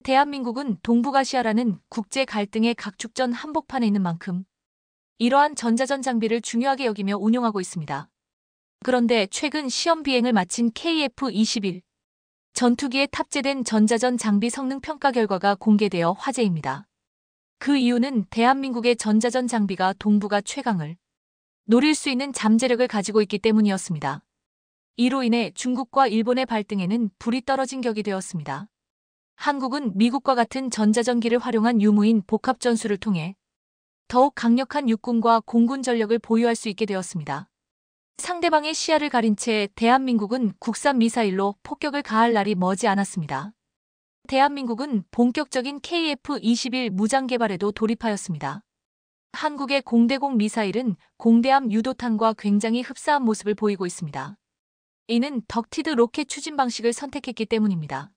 대한민국은 동북아시아라는 국제 갈등의 각축전 한복판에 있는 만큼 이러한 전자전 장비를 중요하게 여기며 운용하고 있습니다. 그런데 최근 시험 비행을 마친 KF-21 전투기에 탑재된 전자전 장비 성능 평가 결과가 공개되어 화제입니다. 그 이유는 대한민국의 전자전 장비가 동북아 최강을 노릴 수 있는 잠재력을 가지고 있기 때문이었습니다. 이로 인해 중국과 일본의 발등에는 불이 떨어진 격이 되었습니다. 한국은 미국과 같은 전자전기를 활용한 유무인 복합 전술을 통해 더욱 강력한 육군과 공군 전력을 보유할 수 있게 되었습니다. 상대방의 시야를 가린 채 대한민국은 국산 미사일로 폭격을 가할 날이 머지 않았습니다. 대한민국은 본격적인 KF-21 무장 개발에도 돌입하였습니다. 한국의 공대공 미사일은 공대함 유도탄과 굉장히 흡사한 모습을 보이고 있습니다. 이는 덕티드 로켓 추진 방식을 선택했기 때문입니다.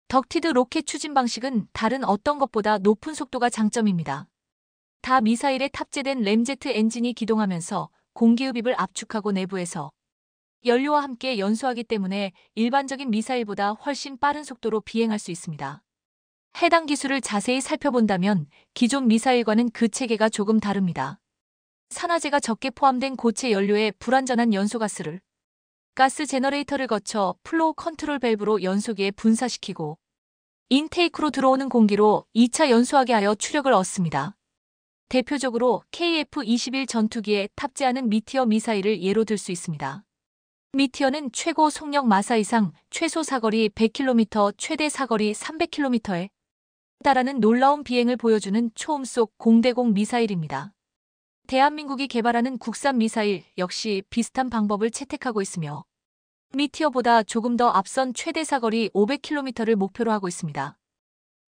덕티드 로켓 추진 방식은 다른 어떤 것보다 높은 속도가 장점입니다. 다 미사일에 탑재된 램제트 엔진이 기동하면서 공기흡입을 압축하고 내부에서 연료와 함께 연소하기 때문에 일반적인 미사일보다 훨씬 빠른 속도로 비행할 수 있습니다. 해당 기술을 자세히 살펴본다면 기존 미사일과는 그 체계가 조금 다릅니다. 산화제가 적게 포함된 고체 연료에 불완전한 연소가스를 가스 제너레이터를 거쳐 플로우 컨트롤 밸브로 연소기에 분사시키고 인테이크로 들어오는 공기로 2차 연소하게 하여 추력을 얻습니다. 대표적으로 KF-21 전투기에 탑재하는 미티어 미사일을 예로 들 수 있습니다. 미티어는 최고 속력 마사 이상, 최소 사거리 100km, 최대 사거리 300km에 달하는 놀라운 비행을 보여주는 초음속 공대공 미사일입니다. 대한민국이 개발하는 국산 미사일 역시 비슷한 방법을 채택하고 있으며 미티어보다 조금 더 앞선 최대 사거리 500km를 목표로 하고 있습니다.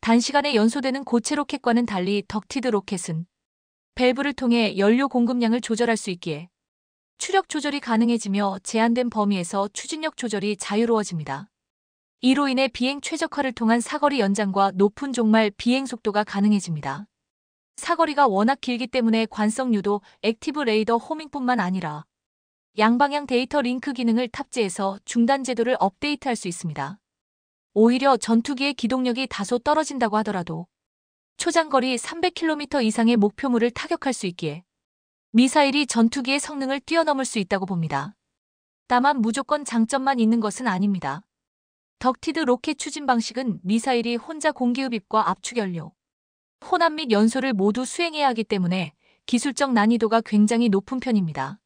단시간에 연소되는 고체 로켓과는 달리 덕티드 로켓은 밸브를 통해 연료 공급량을 조절할 수 있기에 추력 조절이 가능해지며 제한된 범위에서 추진력 조절이 자유로워집니다. 이로 인해 비행 최적화를 통한 사거리 연장과 높은 종말 비행 속도가 가능해집니다. 사거리가 워낙 길기 때문에 관성 유도, 액티브 레이더 호밍뿐만 아니라 양방향 데이터 링크 기능을 탑재해서 중단 제도를 업데이트할 수 있습니다. 오히려 전투기의 기동력이 다소 떨어진다고 하더라도 초장거리 300km 이상의 목표물을 타격할 수 있기에 미사일이 전투기의 성능을 뛰어넘을 수 있다고 봅니다. 다만 무조건 장점만 있는 것은 아닙니다. 덕티드 로켓 추진 방식은 미사일이 혼자 공기흡입과 압축연료, 혼합 및 연소를 모두 수행해야 하기 때문에 기술적 난이도가 굉장히 높은 편입니다.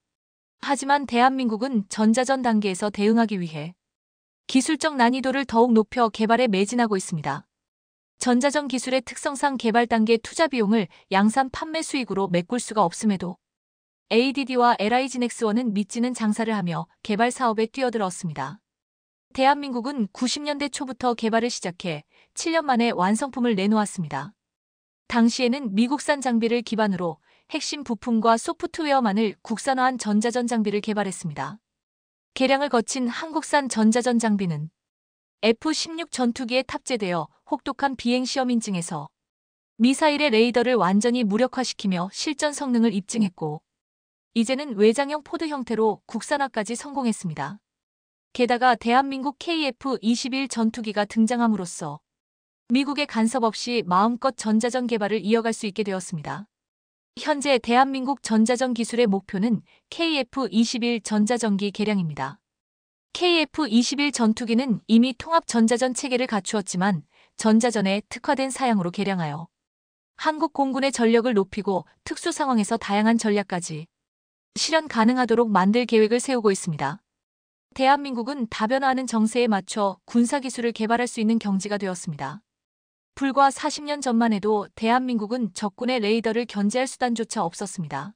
하지만 대한민국은 전자전 단계에서 대응하기 위해 기술적 난이도를 더욱 높여 개발에 매진하고 있습니다. 전자전 기술의 특성상 개발 단계 투자 비용을 양산 판매 수익으로 메꿀 수가 없음에도 ADD와 LIG넥스원은 믿지는 장사를 하며 개발 사업에 뛰어들었습니다. 대한민국은 90년대 초부터 개발을 시작해 7년 만에 완성품을 내놓았습니다. 당시에는 미국산 장비를 기반으로 핵심 부품과 소프트웨어만을 국산화한 전자전 장비를 개발했습니다. 개량을 거친 한국산 전자전 장비는 F-16 전투기에 탑재되어 혹독한 비행 시험 인증에서 미사일의 레이더를 완전히 무력화시키며 실전 성능을 입증했고 이제는 외장형 포드 형태로 국산화까지 성공했습니다. 게다가 대한민국 KF-21 전투기가 등장함으로써 미국의 간섭 없이 마음껏 전자전 개발을 이어갈 수 있게 되었습니다. 현재 대한민국 전자전 기술의 목표는 KF-21 전자전기 개량입니다. KF-21 전투기는 이미 통합 전자전 체계를 갖추었지만 전자전에 특화된 사양으로 개량하여 한국 공군의 전력을 높이고 특수 상황에서 다양한 전략까지 실현 가능하도록 만들 계획을 세우고 있습니다. 대한민국은 다변화하는 정세에 맞춰 군사기술을 개발할 수 있는 경지가 되었습니다. 불과 40년 전만 해도 대한민국은 적군의 레이더를 견제할 수단조차 없었습니다.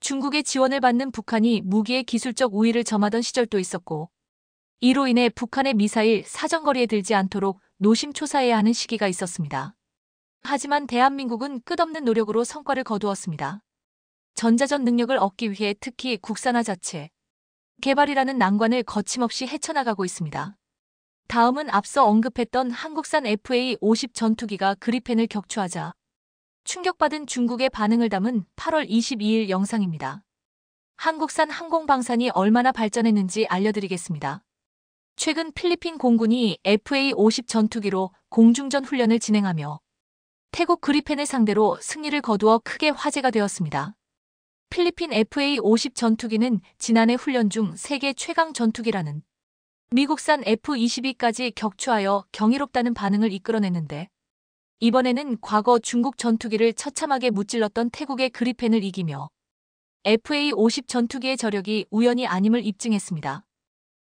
중국의 지원을 받는 북한이 무기의 기술적 우위를 점하던 시절도 있었고 이로 인해 북한의 미사일 사정거리에 들지 않도록 노심초사해야 하는 시기가 있었습니다. 하지만 대한민국은 끝없는 노력으로 성과를 거두었습니다. 전자전 능력을 얻기 위해 특히 국산화 자체, 개발이라는 난관을 거침없이 헤쳐나가고 있습니다. 다음은 앞서 언급했던 한국산 FA-50 전투기가 그리펜을 격추하자 충격받은 중국의 반응을 담은 8월 22일 영상입니다. 한국산 항공방산이 얼마나 발전했는지 알려드리겠습니다. 최근 필리핀 공군이 FA-50 전투기로 공중전 훈련을 진행하며 태국 그리펜을 상대로 승리를 거두어 크게 화제가 되었습니다. 필리핀 FA-50 전투기는 지난해 훈련 중 세계 최강 전투기라는 미국산 F-22까지 격추하여 경이롭다는 반응을 이끌어냈는데, 이번에는 과거 중국 전투기를 처참하게 무찔렀던 태국의 그리펜을 이기며 FA-50 전투기의 저력이 우연이 아님을 입증했습니다.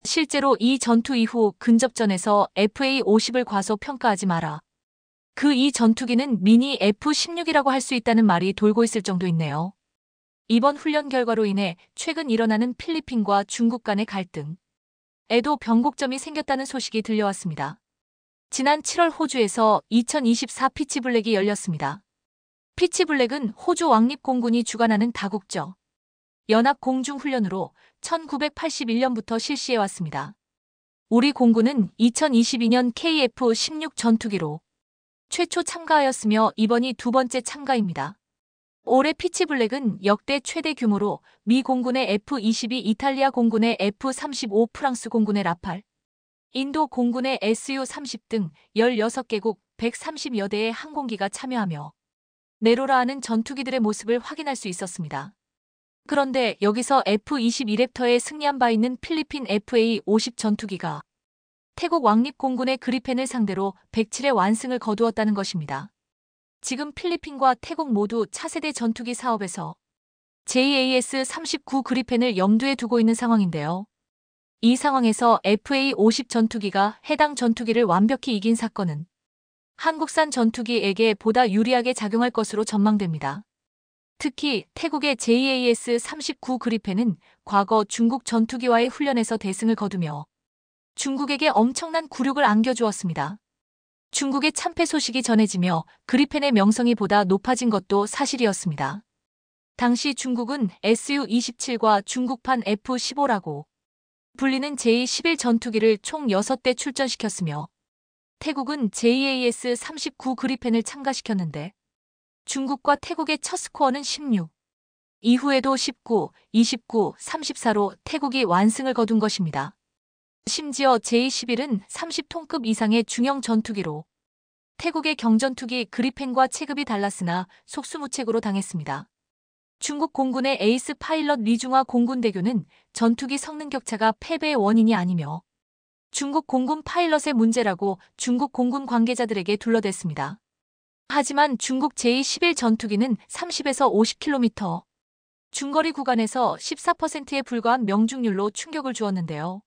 실제로 이 전투 이후 근접전에서 FA-50을 과소평가하지 마라. 그 이 전투기는 미니 F-16이라고 할 수 있다는 말이 돌고 있을 정도인데요. 이번 훈련 결과로 인해 최근 일어나는 필리핀과 중국 간의 갈등에도 변곡점이 생겼다는 소식이 들려왔습니다. 지난 7월 호주에서 2024 피치블랙이 열렸습니다. 피치블랙은 호주 왕립공군이 주관하는 다국적 연합공중훈련으로 1981년부터 실시해왔습니다. 우리 공군은 2022년 KF-16 전투기로 최초 참가하였으며 이번이 두 번째 참가입니다. 올해 피치블랙은 역대 최대 규모로 미 공군의 F-22, 이탈리아 공군의 F-35, 프랑스 공군의 라팔, 인도 공군의 Su-30 등 16개국 130여 대의 항공기가 참여하며 네로라하는 전투기들의 모습을 확인할 수 있었습니다. 그런데 여기서 F-22 랩터에 승리한 바 있는 필리핀 FA-50 전투기가 태국 왕립공군의 그리펜을 상대로 107의 완승을 거두었다는 것입니다. 지금 필리핀과 태국 모두 차세대 전투기 사업에서 JAS-39 그리펜을 염두에 두고 있는 상황인데요. 이 상황에서 FA-50 전투기가 해당 전투기를 완벽히 이긴 사건은 한국산 전투기에게 보다 유리하게 작용할 것으로 전망됩니다. 특히 태국의 JAS-39 그리펜은 과거 중국 전투기와의 훈련에서 대승을 거두며 중국에게 엄청난 굴욕을 안겨주었습니다. 중국의 참패 소식이 전해지며 그리펜의 명성이 보다 높아진 것도 사실이었습니다. 당시 중국은 Su-27과 중국판 F-15라고 불리는 제11 전투기를 총 6대 출전시켰으며 태국은 JAS-39 그리펜을 참가시켰는데 중국과 태국의 첫 스코어는 16. 이후에도 19, 29, 34로 태국이 완승을 거둔 것입니다. 심지어 J11은 30톤급 이상의 중형 전투기로 태국의 경전투기 그리펜과 체급이 달랐으나 속수무책으로 당했습니다. 중국 공군의 에이스 파일럿 리중화 공군대교는 전투기 성능 격차가 패배의 원인이 아니며 중국 공군 파일럿의 문제라고 중국 공군 관계자들에게 둘러댔습니다. 하지만 중국 제11 전투기는 30에서 50km 중거리 구간에서 14%에 불과한 명중률로 충격을 주었는데요.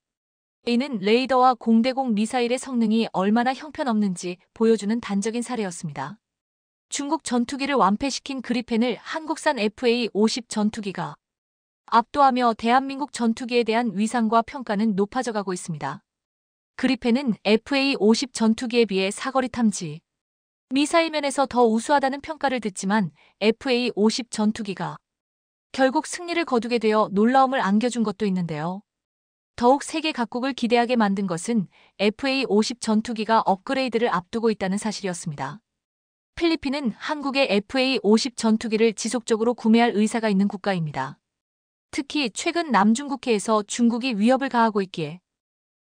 이는 레이더와 공대공 미사일의 성능이 얼마나 형편없는지 보여주는 단적인 사례였습니다. 중국 전투기를 완패시킨 그리펜을 한국산 FA-50 전투기가 압도하며 대한민국 전투기에 대한 위상과 평가는 높아져 가고 있습니다. 그리펜은 FA-50 전투기에 비해 사거리 탐지, 미사일 면에서 더 우수하다는 평가를 듣지만 FA-50 전투기가 결국 승리를 거두게 되어 놀라움을 안겨준 것도 있는데요. 더욱 세계 각국을 기대하게 만든 것은 FA-50 전투기가 업그레이드를 앞두고 있다는 사실이었습니다. 필리핀은 한국의 FA-50 전투기를 지속적으로 구매할 의사가 있는 국가입니다. 특히 최근 남중국해에서 중국이 위협을 가하고 있기에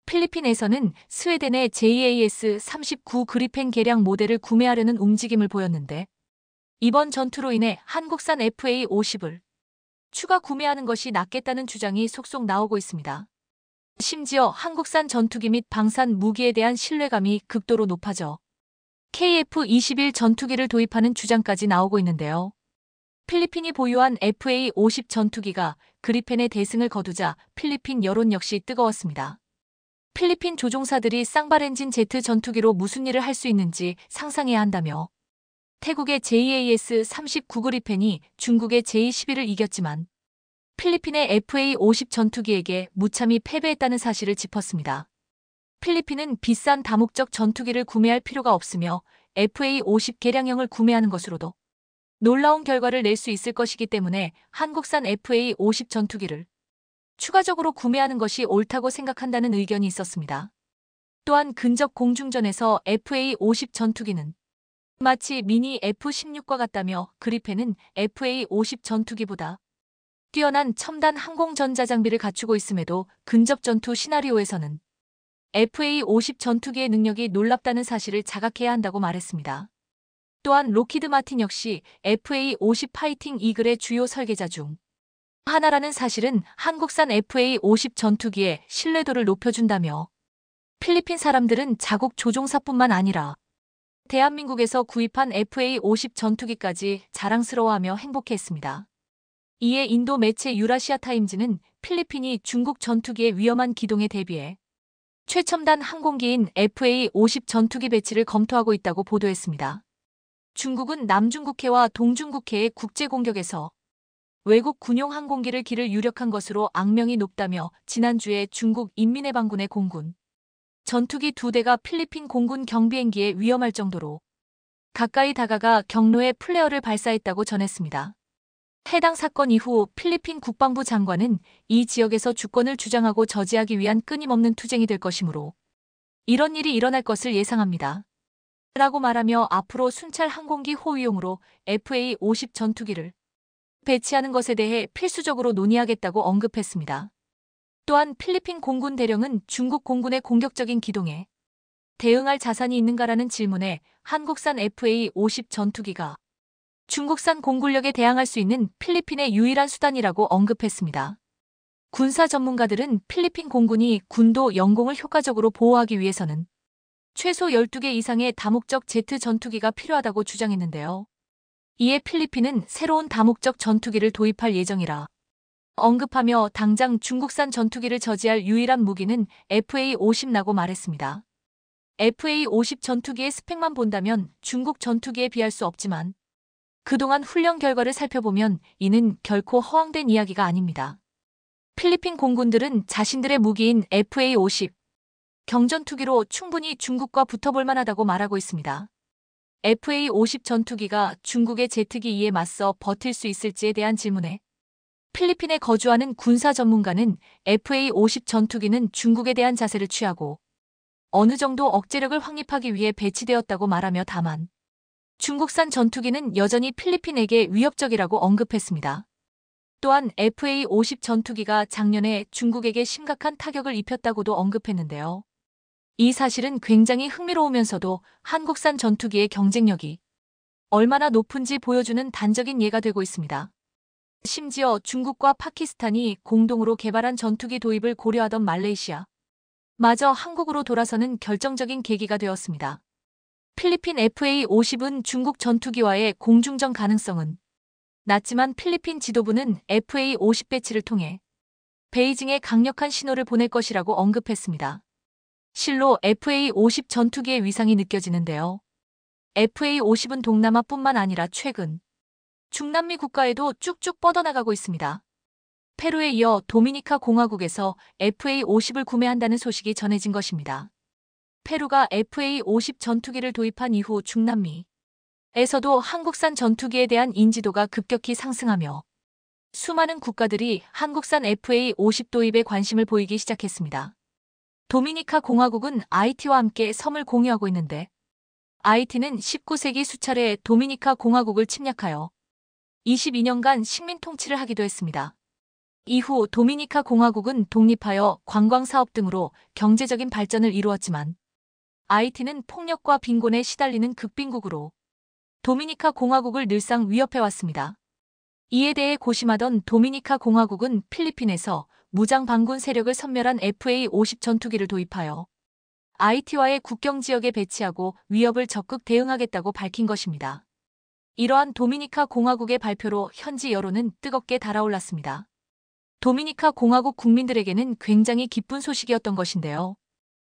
필리핀에서는 스웨덴의 JAS-39 그리펜 개량 모델을 구매하려는 움직임을 보였는데 이번 전투로 인해 한국산 FA-50을 추가 구매하는 것이 낫겠다는 주장이 속속 나오고 있습니다. 심지어 한국산 전투기 및 방산 무기에 대한 신뢰감이 극도로 높아져 KF-21 전투기를 도입하는 주장까지 나오고 있는데요. 필리핀이 보유한 FA-50 전투기가 그리펜의 대승을 거두자 필리핀 여론 역시 뜨거웠습니다. 필리핀 조종사들이 쌍발 엔진 제트 전투기로 무슨 일을 할 수 있는지 상상해야 한다며 태국의 JAS-39 그리펜이 중국의 J-11을 이겼지만 필리핀의 FA-50 전투기에게 무참히 패배했다는 사실을 짚었습니다. 필리핀은 비싼 다목적 전투기를 구매할 필요가 없으며 FA-50 개량형을 구매하는 것으로도 놀라운 결과를 낼 수 있을 것이기 때문에 한국산 FA-50 전투기를 추가적으로 구매하는 것이 옳다고 생각한다는 의견이 있었습니다. 또한 근접 공중전에서 FA-50 전투기는 마치 미니 F-16과 같다며 그리펜은 FA-50 전투기보다 뛰어난 첨단 항공 전자 장비를 갖추고 있음에도 근접 전투 시나리오에서는 FA-50 전투기의 능력이 놀랍다는 사실을 자각해야 한다고 말했습니다. 또한 로키드 마틴 역시 FA-50 파이팅 이글의 주요 설계자 중 하나라는 사실은 한국산 FA-50 전투기의 신뢰도를 높여준다며 필리핀 사람들은 자국 조종사뿐만 아니라 대한민국에서 구입한 FA-50 전투기까지 자랑스러워하며 행복해했습니다. 이에 인도 매체 유라시아 타임즈는 필리핀이 중국 전투기의 위험한 기동에 대비해 최첨단 항공기인 FA-50 전투기 배치를 검토하고 있다고 보도했습니다. 중국은 남중국해와 동중국해의 국제 공격에서 외국 군용 항공기를 기를 유력한 것으로 악명이 높다며 지난주에 중국 인민해방군의 공군 전투기 2대가 필리핀 공군 경비행기에 위험할 정도로 가까이 다가가 경로에 플레어를 발사했다고 전했습니다. 해당 사건 이후 필리핀 국방부 장관은 이 지역에서 주권을 주장하고 저지하기 위한 끊임없는 투쟁이 될 것이므로 이런 일이 일어날 것을 예상합니다. 라고 말하며 앞으로 순찰 항공기 호위용으로 FA-50 전투기를 배치하는 것에 대해 필수적으로 논의하겠다고 언급했습니다. 또한 필리핀 공군 대령은 중국 공군의 공격적인 기동에 대응할 자산이 있는가라는 질문에 한국산 FA-50 전투기가 중국산 공군력에 대항할 수 있는 필리핀의 유일한 수단이라고 언급했습니다. 군사 전문가들은 필리핀 공군이 군도 영공을 효과적으로 보호하기 위해서는 최소 12개 이상의 다목적 제트 전투기가 필요하다고 주장했는데요. 이에 필리핀은 새로운 다목적 전투기를 도입할 예정이라 언급하며 당장 중국산 전투기를 저지할 유일한 무기는 FA-50라고 말했습니다. FA-50 전투기의 스펙만 본다면 중국 전투기에 비할 수 없지만 그동안 훈련 결과를 살펴보면 이는 결코 허황된 이야기가 아닙니다. 필리핀 공군들은 자신들의 무기인 FA-50 경전투기로 충분히 중국과 붙어볼 만하다고 말하고 있습니다. FA-50 전투기가 중국의 제트기 2에 맞서 버틸 수 있을지에 대한 질문에 필리핀에 거주하는 군사 전문가는 FA-50 전투기는 중국에 대한 자세를 취하고 어느 정도 억제력을 확립하기 위해 배치되었다고 말하며 다만 중국산 전투기는 여전히 필리핀에게 위협적이라고 언급했습니다. 또한 FA-50 전투기가 작년에 중국에게 심각한 타격을 입혔다고도 언급했는데요. 이 사실은 굉장히 흥미로우면서도 한국산 전투기의 경쟁력이 얼마나 높은지 보여주는 단적인 예가 되고 있습니다. 심지어 중국과 파키스탄이 공동으로 개발한 전투기 도입을 고려하던 말레이시아 마저 한국으로 돌아서는 결정적인 계기가 되었습니다. 필리핀 FA-50은 중국 전투기와의 공중전 가능성은 낮지만 필리핀 지도부는 FA-50 배치를 통해 베이징에 강력한 신호를 보낼 것이라고 언급했습니다. 실로 FA-50 전투기의 위상이 느껴지는데요. FA-50은 동남아뿐만 아니라 최근 중남미 국가에도 쭉쭉 뻗어나가고 있습니다. 페루에 이어 도미니카 공화국에서 FA-50을 구매한다는 소식이 전해진 것입니다. 페루가 FA-50 전투기를 도입한 이후 중남미에서도 한국산 전투기에 대한 인지도가 급격히 상승하며 수많은 국가들이 한국산 FA-50 도입에 관심을 보이기 시작했습니다. 도미니카 공화국은 아이티와 함께 섬을 공유하고 있는데 아이티는 19세기 수차례 도미니카 공화국을 침략하여 22년간 식민 통치를 하기도 했습니다. 이후 도미니카 공화국은 독립하여 관광 사업 등으로 경제적인 발전을 이루었지만 아이티는 폭력과 빈곤에 시달리는 극빈국으로 도미니카 공화국을 늘상 위협해왔습니다. 이에 대해 고심하던 도미니카 공화국은 필리핀에서 무장 반군 세력을 섬멸한 FA-50 전투기를 도입하여 아이티와의 국경 지역에 배치하고 위협을 적극 대응하겠다고 밝힌 것입니다. 이러한 도미니카 공화국의 발표로 현지 여론은 뜨겁게 달아올랐습니다. 도미니카 공화국 국민들에게는 굉장히 기쁜 소식이었던 것인데요.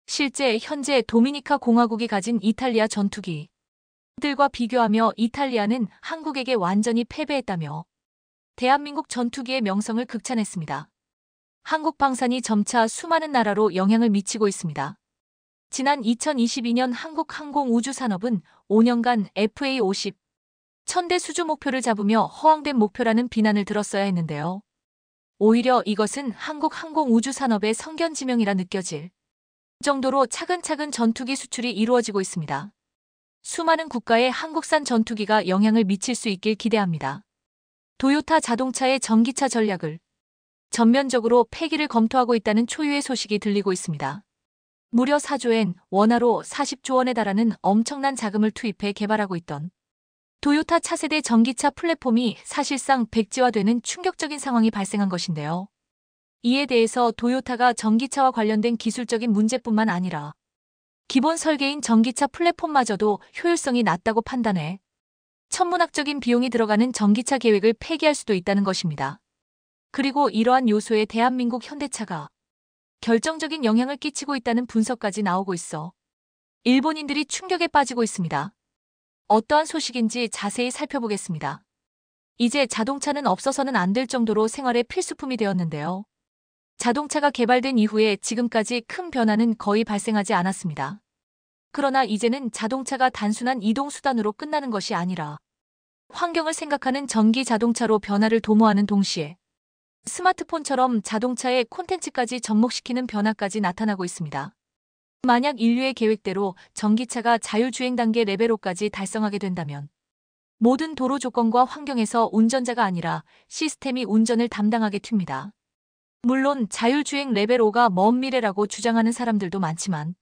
실제 현재 도미니카 공화국이 가진 이탈리아 전투기들과 비교하며 이탈리아는 한국에게 완전히 패배했다며 대한민국 전투기의 명성을 극찬했습니다. 한국 방산이 점차 수많은 나라로 영향을 미치고 있습니다. 지난 2022년 한국 항공우주산업은 5년간 FA-50 1000대 수주 목표를 잡으며 허황된 목표라는 비난을 들었어야 했는데요. 오히려 이것은 한국 항공우주산업의 성견지명이라 느껴질 정도로 차근차근 전투기 수출이 이루어지고 있습니다. 수많은 국가에 한국산 전투기가 영향을 미칠 수 있길 기대합니다. 도요타 자동차의 전기차 전략을 전면적으로 폐기를 검토하고 있다는 초유의 소식이 들리고 있습니다. 무려 4조엔, 원화로 40조 원에 달하는 엄청난 자금을 투입해 개발하고 있던 도요타 차세대 전기차 플랫폼이 사실상 백지화되는 충격적인 상황이 발생한 것인데요. 이에 대해서 도요타가 전기차와 관련된 기술적인 문제뿐만 아니라 기본 설계인 전기차 플랫폼마저도 효율성이 낮다고 판단해 천문학적인 비용이 들어가는 전기차 계획을 폐기할 수도 있다는 것입니다. 그리고 이러한 요소에 대한민국 현대차가 결정적인 영향을 끼치고 있다는 분석까지 나오고 있어 일본인들이 충격에 빠지고 있습니다. 어떠한 소식인지 자세히 살펴보겠습니다. 이제 자동차는 없어서는 안 될 정도로 생활의 필수품이 되었는데요. 자동차가 개발된 이후에 지금까지 큰 변화는 거의 발생하지 않았습니다. 그러나 이제는 자동차가 단순한 이동수단으로 끝나는 것이 아니라 환경을 생각하는 전기 자동차로 변화를 도모하는 동시에 스마트폰처럼 자동차의 콘텐츠까지 접목시키는 변화까지 나타나고 있습니다. 만약 인류의 계획대로 전기차가 자율주행 단계 레벨 5까지 달성하게 된다면 모든 도로 조건과 환경에서 운전자가 아니라 시스템이 운전을 담당하게 됩니다. 물론 자율주행 레벨 5가 먼 미래라고 주장하는 사람들도 많지만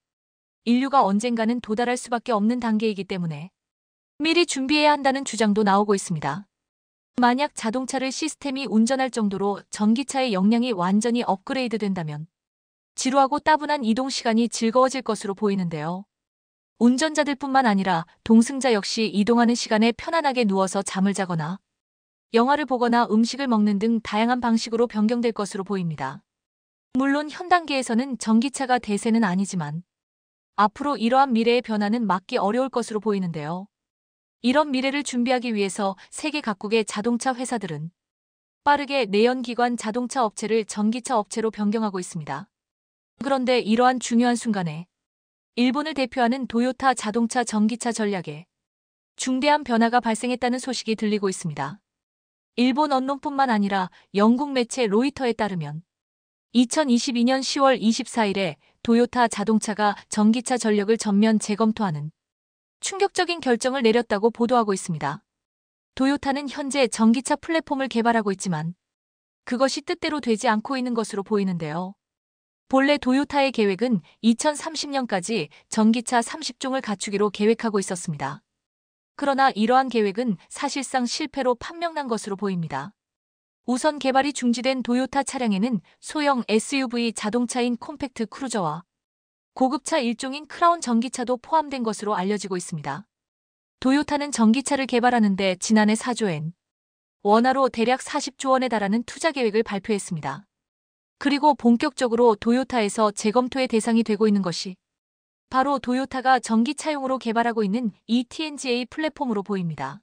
인류가 언젠가는 도달할 수밖에 없는 단계이기 때문에 미리 준비해야 한다는 주장도 나오고 있습니다. 만약 자동차를 시스템이 운전할 정도로 전기차의 역량이 완전히 업그레이드 된다면 지루하고 따분한 이동 시간이 즐거워질 것으로 보이는데요. 운전자들뿐만 아니라 동승자 역시 이동하는 시간에 편안하게 누워서 잠을 자거나 영화를 보거나 음식을 먹는 등 다양한 방식으로 변경될 것으로 보입니다. 물론 현 단계에서는 전기차가 대세는 아니지만 앞으로 이러한 미래의 변화는 막기 어려울 것으로 보이는데요. 이런 미래를 준비하기 위해서 세계 각국의 자동차 회사들은 빠르게 내연기관 자동차 업체를 전기차 업체로 변경하고 있습니다. 그런데 이러한 중요한 순간에 일본을 대표하는 도요타 자동차 전기차 전략에 중대한 변화가 발생했다는 소식이 들리고 있습니다. 일본 언론뿐만 아니라 영국 매체 로이터에 따르면 2022년 10월 24일에 도요타 자동차가 전기차 전력을 전면 재검토하는 충격적인 결정을 내렸다고 보도하고 있습니다. 도요타는 현재 전기차 플랫폼을 개발하고 있지만 그것이 뜻대로 되지 않고 있는 것으로 보이는데요. 본래 도요타의 계획은 2030년까지 전기차 30종을 갖추기로 계획하고 있었습니다. 그러나 이러한 계획은 사실상 실패로 판명난 것으로 보입니다. 우선 개발이 중지된 도요타 차량에는 소형 SUV 자동차인 콤팩트 크루저와 고급차 일종인 크라운 전기차도 포함된 것으로 알려지고 있습니다. 도요타는 전기차를 개발하는데 지난해 4조엔, 원화로 대략 40조 원에 달하는 투자 계획을 발표했습니다. 그리고 본격적으로 도요타에서 재검토의 대상이 되고 있는 것이 바로 도요타가 전기차용으로 개발하고 있는 eTNGA 플랫폼으로 보입니다.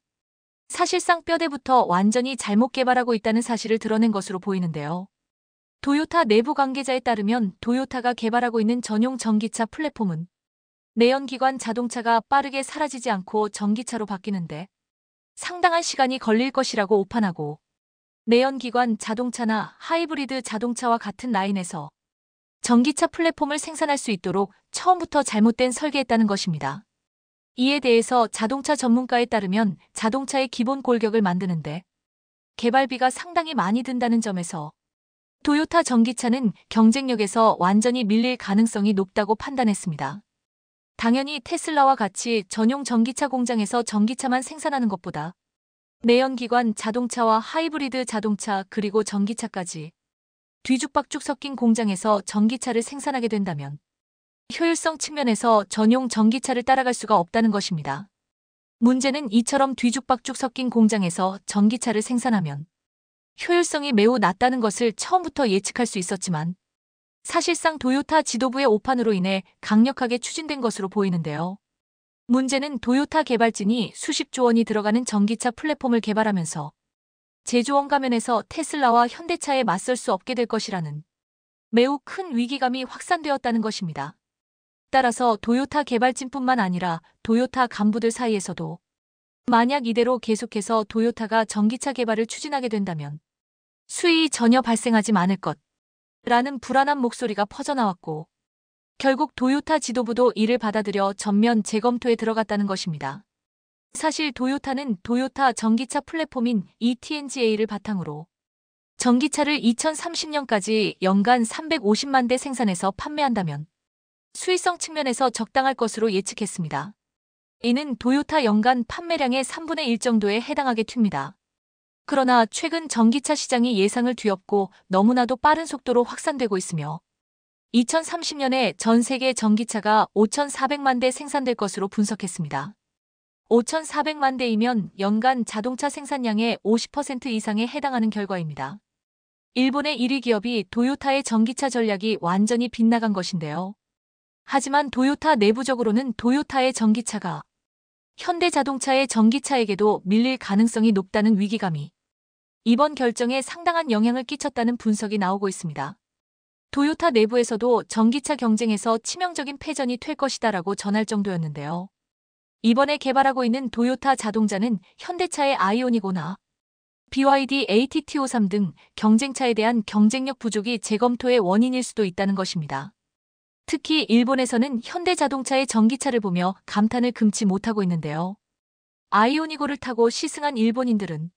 사실상 뼈대부터 완전히 잘못 개발하고 있다는 사실을 드러낸 것으로 보이는데요. 도요타 내부 관계자에 따르면 도요타가 개발하고 있는 전용 전기차 플랫폼은 내연기관 자동차가 빠르게 사라지지 않고 전기차로 바뀌는데 상당한 시간이 걸릴 것이라고 오판하고 내연기관 자동차나 하이브리드 자동차와 같은 라인에서 전기차 플랫폼을 생산할 수 있도록 처음부터 잘못된 설계했다는 것입니다. 이에 대해서 자동차 전문가에 따르면 자동차의 기본 골격을 만드는데 개발비가 상당히 많이 든다는 점에서 도요타 전기차는 경쟁력에서 완전히 밀릴 가능성이 높다고 판단했습니다. 당연히 테슬라와 같이 전용 전기차 공장에서 전기차만 생산하는 것보다 내연기관 자동차와 하이브리드 자동차 그리고 전기차까지 뒤죽박죽 섞인 공장에서 전기차를 생산하게 된다면 효율성 측면에서 전용 전기차를 따라갈 수가 없다는 것입니다. 문제는 이처럼 뒤죽박죽 섞인 공장에서 전기차를 생산하면 효율성이 매우 낮다는 것을 처음부터 예측할 수 있었지만 사실상 도요타 지도부의 오판으로 인해 강력하게 추진된 것으로 보이는데요. 문제는 도요타 개발진이 수십조 원이 들어가는 전기차 플랫폼을 개발하면서 제조원 가면에서 테슬라와 현대차에 맞설 수 없게 될 것이라는 매우 큰 위기감이 확산되었다는 것입니다. 따라서 도요타 개발진뿐만 아니라 도요타 간부들 사이에서도 만약 이대로 계속해서 도요타가 전기차 개발을 추진하게 된다면 수익이 전혀 발생하지 않을 것라는 불안한 목소리가 퍼져나왔고 결국 도요타 지도부도 이를 받아들여 전면 재검토에 들어갔다는 것입니다. 사실 도요타는 도요타 전기차 플랫폼인 eTNGA를 바탕으로 전기차를 2030년까지 연간 350만 대 생산해서 판매한다면 수익성 측면에서 적당할 것으로 예측했습니다. 이는 도요타 연간 판매량의 3분의 1 정도에 해당하게 튑니다. 그러나 최근 전기차 시장이 예상을 뒤엎고 너무나도 빠른 속도로 확산되고 있으며 2030년에 전 세계 전기차가 5,400만 대 생산될 것으로 분석했습니다. 5,400만 대이면 연간 자동차 생산량의 50% 이상에 해당하는 결과입니다. 일본의 1위 기업이 도요타의 전기차 전략이 완전히 빗나간 것인데요. 하지만 도요타 내부적으로는 도요타의 전기차가 현대자동차의 전기차에게도 밀릴 가능성이 높다는 위기감이 이번 결정에 상당한 영향을 끼쳤다는 분석이 나오고 있습니다. 도요타 내부에서도 전기차 경쟁에서 치명적인 패전이 될 것이다라고 전할 정도였는데요. 이번에 개발하고 있는 도요타 자동차는 현대차의 아이오닉5나 BYD ATT53 등 경쟁차에 대한 경쟁력 부족이 재검토의 원인일 수도 있다는 것입니다. 특히 일본에서는 현대자동차의 전기차를 보며 감탄을 금치 못하고 있는데요. 아이오닉5를 타고 시승한 일본인들은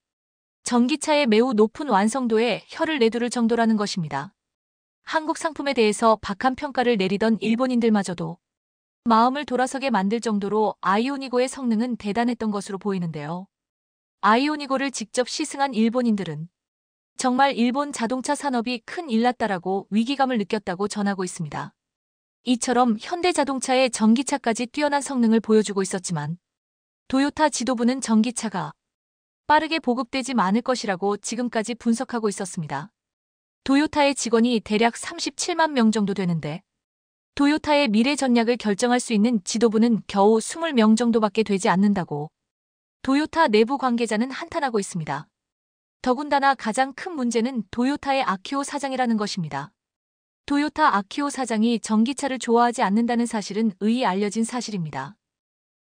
전기차의 매우 높은 완성도에 혀를 내두를 정도라는 것입니다. 한국 상품에 대해서 박한 평가를 내리던 일본인들마저도 마음을 돌아서게 만들 정도로 아이오닉5의 성능은 대단했던 것으로 보이는데요. 아이오닉5를 직접 시승한 일본인들은 정말 일본 자동차 산업이 큰일 났다라고 위기감을 느꼈다고 전하고 있습니다. 이처럼 현대자동차의 전기차까지 뛰어난 성능을 보여주고 있었지만 도요타 지도부는 전기차가 빠르게 보급되지 않을 것이라고 지금까지 분석하고 있었습니다. 도요타의 직원이 대략 37만 명 정도 되는데 도요타의 미래 전략을 결정할 수 있는 지도부는 겨우 20명 정도밖에 되지 않는다고 도요타 내부 관계자는 한탄하고 있습니다. 더군다나 가장 큰 문제는 도요타의 아키오 사장이라는 것입니다. 도요타 아키오 사장이 전기차를 좋아하지 않는다는 사실은 의히 알려진 사실입니다.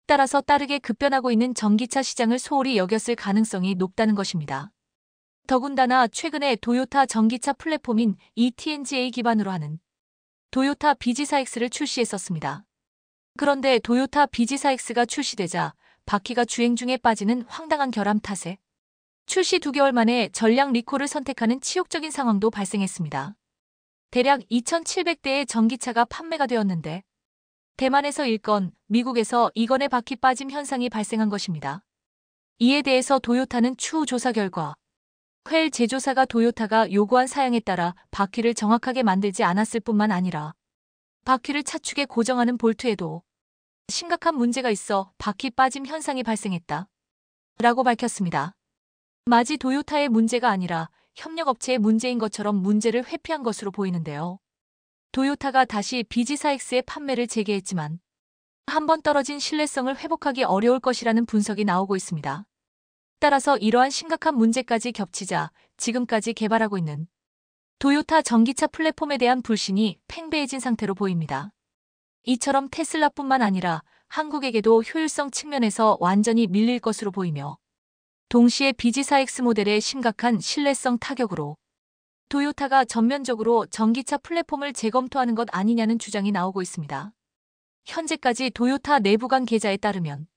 따라서 빠르게 급변하고 있는 전기차 시장을 소홀히 여겼을 가능성이 높다는 것입니다. 더군다나 최근에 도요타 전기차 플랫폼인 ETNGA 기반으로 하는 도요타 BZ4X를 출시했었습니다. 그런데 도요타 BZ4X가 출시되자 바퀴가 주행 중에 빠지는 황당한 결함 탓에 출시 2개월 만에 전량 리콜을 선택하는 치욕적인 상황도 발생했습니다. 대략 2,700대의 전기차가 판매가 되었는데 대만에서 1건, 미국에서 2건의 바퀴 빠짐 현상이 발생한 것입니다. 이에 대해서 도요타는 추후 조사 결과 휠 제조사가 도요타가 요구한 사양에 따라 바퀴를 정확하게 만들지 않았을 뿐만 아니라 바퀴를 차축에 고정하는 볼트에도 심각한 문제가 있어 바퀴 빠짐 현상이 발생했다 라고 밝혔습니다. 마치 도요타의 문제가 아니라 협력업체의 문제인 것처럼 문제를 회피한 것으로 보이는데요. 도요타가 다시 BZ4X의 판매를 재개했지만 한번 떨어진 신뢰성을 회복하기 어려울 것이라는 분석이 나오고 있습니다. 따라서 이러한 심각한 문제까지 겹치자 지금까지 개발하고 있는 도요타 전기차 플랫폼에 대한 불신이 팽배해진 상태로 보입니다. 이처럼 테슬라뿐만 아니라 한국에게도 효율성 측면에서 완전히 밀릴 것으로 보이며 동시에 BZ4X 모델의 심각한 신뢰성 타격으로 도요타가 전면적으로 전기차 플랫폼을 재검토하는 것 아니냐는 주장이 나오고 있습니다. 현재까지 도요타 내부 관계자에 따르면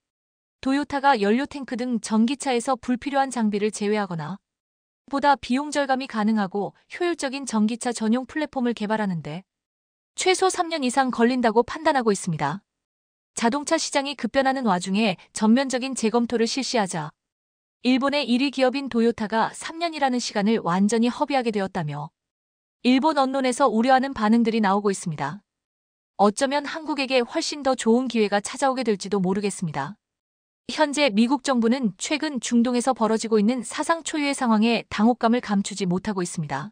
도요타가 연료 탱크 등 전기차에서 불필요한 장비를 제외하거나 보다 비용 절감이 가능하고 효율적인 전기차 전용 플랫폼을 개발하는데 최소 3년 이상 걸린다고 판단하고 있습니다. 자동차 시장이 급변하는 와중에 전면적인 재검토를 실시하자 일본의 1위 기업인 도요타가 3년이라는 시간을 완전히 허비하게 되었다며 일본 언론에서 우려하는 반응들이 나오고 있습니다. 어쩌면 한국에게 훨씬 더 좋은 기회가 찾아오게 될지도 모르겠습니다. 현재 미국 정부는 최근 중동에서 벌어지고 있는 사상 초유의 상황에 당혹감을 감추지 못하고 있습니다.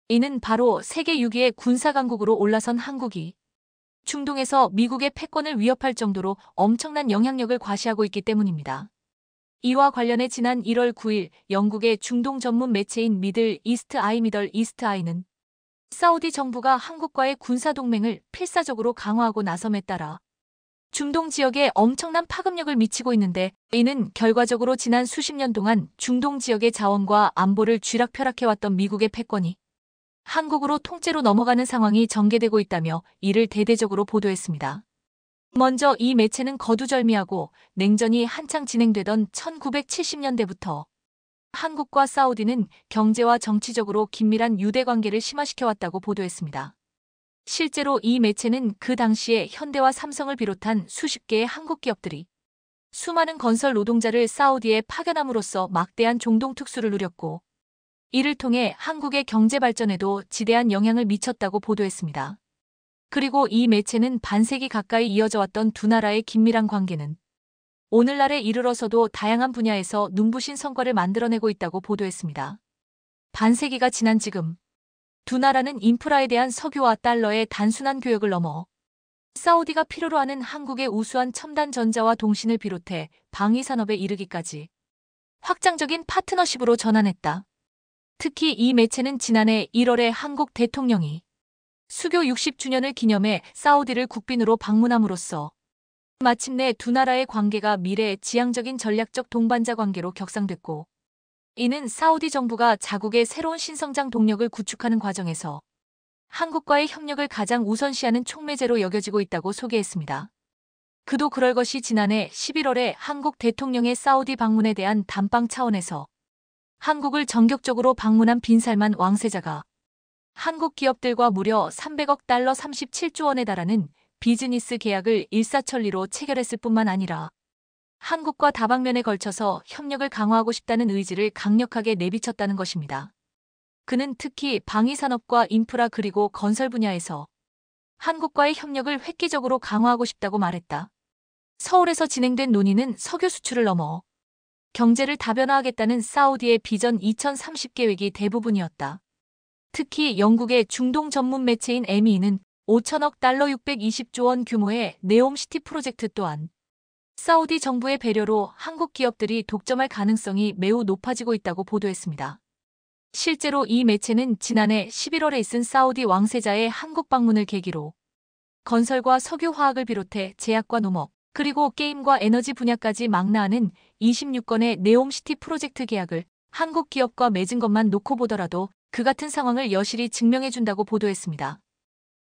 이는 바로 세계 6위의 군사강국으로 올라선 한국이 중동에서 미국의 패권을 위협할 정도로 엄청난 영향력을 과시하고 있기 때문입니다. 이와 관련해 지난 1월 9일 영국의 중동 전문 매체인 미들 이스트 아이는 사우디 정부가 한국과의 군사동맹을 필사적으로 강화하고 나섬에 따라 중동 지역에 엄청난 파급력을 미치고 있는데 이는 결과적으로 지난 수십 년 동안 중동 지역의 자원과 안보를 쥐락펴락해왔던 미국의 패권이 한국으로 통째로 넘어가는 상황이 전개되고 있다며 이를 대대적으로 보도했습니다. 먼저 이 매체는 거두절미하고 냉전이 한창 진행되던 1970년대부터 한국과 사우디는 경제와 정치적으로 긴밀한 유대 관계를 심화시켜왔다고 보도했습니다. 실제로 이 매체는 그 당시에 현대와 삼성을 비롯한 수십 개의 한국 기업들이 수많은 건설 노동자를 사우디에 파견함으로써 막대한 중동 특수를 누렸고, 이를 통해 한국의 경제 발전에도 지대한 영향을 미쳤다고 보도했습니다. 그리고 이 매체는 반세기 가까이 이어져 왔던 두 나라의 긴밀한 관계는 오늘날에 이르러서도 다양한 분야에서 눈부신 성과를 만들어내고 있다고 보도했습니다. 반세기가 지난 지금, 두 나라는 인프라에 대한 석유와 달러의 단순한 교역을 넘어 사우디가 필요로 하는 한국의 우수한 첨단 전자와 통신을 비롯해 방위 산업에 이르기까지 확장적인 파트너십으로 전환했다. 특히 이 매체는 지난해 1월에 한국 대통령이 수교 60주년을 기념해 사우디를 국빈으로 방문함으로써 마침내 두 나라의 관계가 미래의 지향적인 전략적 동반자 관계로 격상됐고, 이는 사우디 정부가 자국의 새로운 신성장 동력을 구축하는 과정에서 한국과의 협력을 가장 우선시하는 촉매제로 여겨지고 있다고 소개했습니다. 그도 그럴 것이 지난해 11월에 한국 대통령의 사우디 방문에 대한 담방 차원에서 한국을 전격적으로 방문한 빈살만 왕세자가 한국 기업들과 무려 300억 달러 37조 원에 달하는 비즈니스 계약을 일사천리로 체결했을 뿐만 아니라 한국과 다방면에 걸쳐서 협력을 강화하고 싶다는 의지를 강력하게 내비쳤다는 것입니다. 그는 특히 방위산업과 인프라 그리고 건설 분야에서 한국과의 협력을 획기적으로 강화하고 싶다고 말했다. 서울에서 진행된 논의는 석유 수출을 넘어 경제를 다변화하겠다는 사우디의 비전 2030 계획이 대부분이었다. 특히 영국의 중동 전문 매체인 ME는 5천억 달러 620조 원 규모의 네옴시티 프로젝트 또한 사우디 정부의 배려로 한국 기업들이 독점할 가능성이 매우 높아지고 있다고 보도했습니다. 실제로 이 매체는 지난해 11월에 있은 사우디 왕세자의 한국 방문을 계기로 건설과 석유화학을 비롯해 제약과 농업, 그리고 게임과 에너지 분야까지 망라하는 26건의 네옴시티 프로젝트 계약을 한국 기업과 맺은 것만 놓고 보더라도 그 같은 상황을 여실히 증명해준다고 보도했습니다.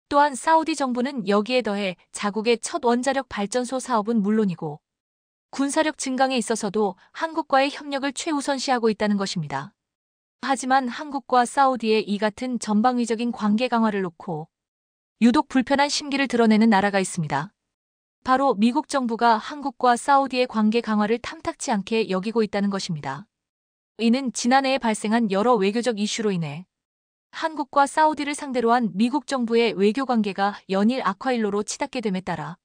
또한 사우디 정부는 여기에 더해 자국의 첫 원자력 발전소 사업은 물론이고 군사력 증강에 있어서도 한국과의 협력을 최우선시하고 있다는 것입니다. 하지만 한국과 사우디의 이 같은 전방위적인 관계 강화를 놓고 유독 불편한 심기를 드러내는 나라가 있습니다. 바로 미국 정부가 한국과 사우디의 관계 강화를 탐탁치 않게 여기고 있다는 것입니다. 이는 지난해에 발생한 여러 외교적 이슈로 인해 한국과 사우디를 상대로 한 미국 정부의 외교 관계가 연일 악화일로로 치닫게 됨에 따라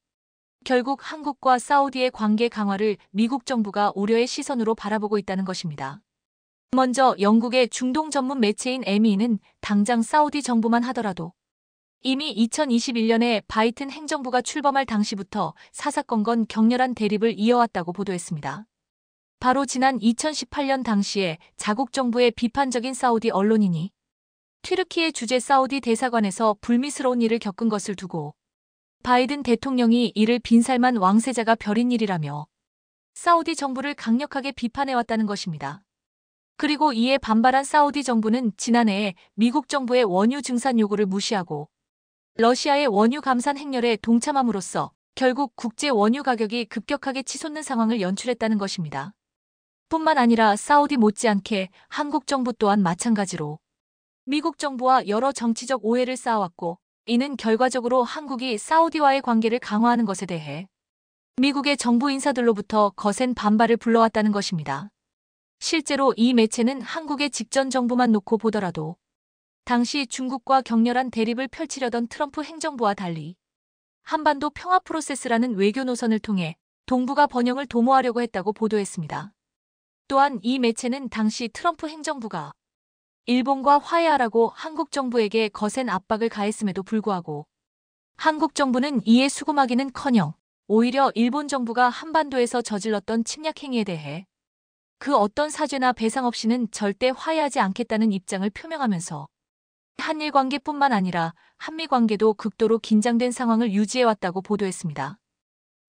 결국 한국과 사우디의 관계 강화를 미국 정부가 우려의 시선으로 바라보고 있다는 것입니다. 먼저 영국의 중동 전문 매체인 ME는 당장 사우디 정부만 하더라도 이미 2021년에 바이든 행정부가 출범할 당시부터 사사건건 격렬한 대립을 이어왔다고 보도했습니다. 바로 지난 2018년 당시에 자국 정부의 비판적인 사우디 언론인이 튀르키예 주재 사우디 대사관에서 불미스러운 일을 겪은 것을 두고 바이든 대통령이 이를 빈살만 왕세자가 벌인 일이라며 사우디 정부를 강력하게 비판해왔다는 것입니다. 그리고 이에 반발한 사우디 정부는 지난해에 미국 정부의 원유 증산 요구를 무시하고 러시아의 원유 감산 행렬에 동참함으로써 결국 국제 원유 가격이 급격하게 치솟는 상황을 연출했다는 것입니다. 뿐만 아니라 사우디 못지않게 한국 정부 또한 마찬가지로 미국 정부와 여러 정치적 오해를 쌓아왔고, 이는 결과적으로 한국이 사우디와의 관계를 강화하는 것에 대해 미국의 정부 인사들로부터 거센 반발을 불러왔다는 것입니다. 실제로 이 매체는 한국의 직전 정부만 놓고 보더라도 당시 중국과 격렬한 대립을 펼치려던 트럼프 행정부와 달리 한반도 평화 프로세스라는 외교 노선을 통해 동북아 번영을 도모하려고 했다고 보도했습니다. 또한 이 매체는 당시 트럼프 행정부가 일본과 화해하라고 한국 정부에게 거센 압박을 가했음에도 불구하고 한국 정부는 이에 수긍하기는커녕 오히려 일본 정부가 한반도에서 저질렀던 침략 행위에 대해 그 어떤 사죄나 배상 없이는 절대 화해하지 않겠다는 입장을 표명하면서 한일 관계뿐만 아니라 한미 관계도 극도로 긴장된 상황을 유지해왔다고 보도했습니다.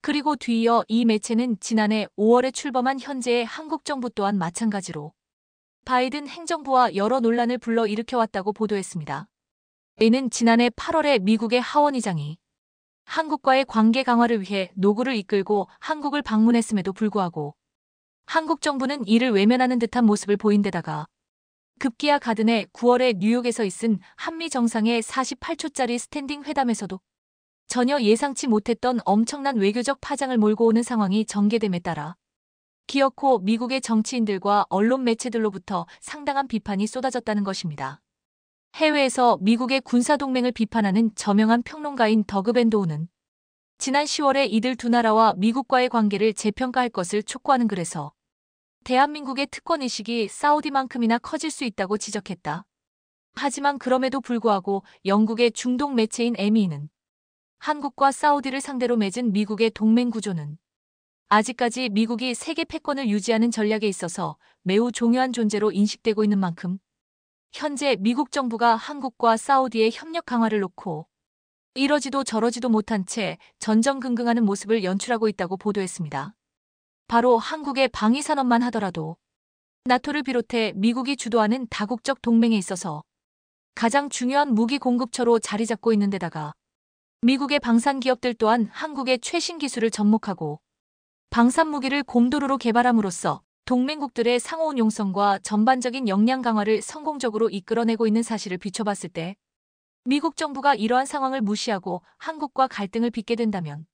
그리고 뒤이어 이 매체는 지난해 5월에 출범한 현재의 한국 정부 또한 마찬가지로 바이든 행정부와 여러 논란을 불러일으켜왔다고 보도했습니다. 이는 지난해 8월에 미국의 하원 의장이 한국과의 관계 강화를 위해 노구를 이끌고 한국을 방문했음에도 불구하고 한국 정부는 이를 외면하는 듯한 모습을 보인 데다가 급기야 가든해 9월에 뉴욕에서 있은 한미 정상의 48초짜리 스탠딩 회담에서도 전혀 예상치 못했던 엄청난 외교적 파장을 몰고 오는 상황이 전개됨에 따라 기어코 미국의 정치인들과 언론 매체들로부터 상당한 비판이 쏟아졌다는 것입니다. 해외에서 미국의 군사동맹을 비판하는 저명한 평론가인 더그 밴도우는 지난 10월에 이들 두 나라와 미국과의 관계를 재평가할 것을 촉구하는 글에서 대한민국의 특권의식이 사우디만큼이나 커질 수 있다고 지적했다. 하지만 그럼에도 불구하고 영국의 중동 매체인 에미는 한국과 사우디를 상대로 맺은 미국의 동맹 구조는 아직까지 미국이 세계 패권을 유지하는 전략에 있어서 매우 중요한 존재로 인식되고 있는 만큼 현재 미국 정부가 한국과 사우디의 협력 강화를 놓고 이러지도 저러지도 못한 채 전전긍긍하는 모습을 연출하고 있다고 보도했습니다. 바로 한국의 방위산업만 하더라도 나토를 비롯해 미국이 주도하는 다국적 동맹에 있어서 가장 중요한 무기 공급처로 자리 잡고 있는 데다가 미국의 방산 기업들 또한 한국의 최신 기술을 접목하고 방산 무기를 곰도로로 개발함으로써 동맹국들의 상호운용성과 전반적인 역량 강화를 성공적으로 이끌어내고 있는 사실을 비춰봤을 때 미국 정부가 이러한 상황을 무시하고 한국과 갈등을 빚게 된다면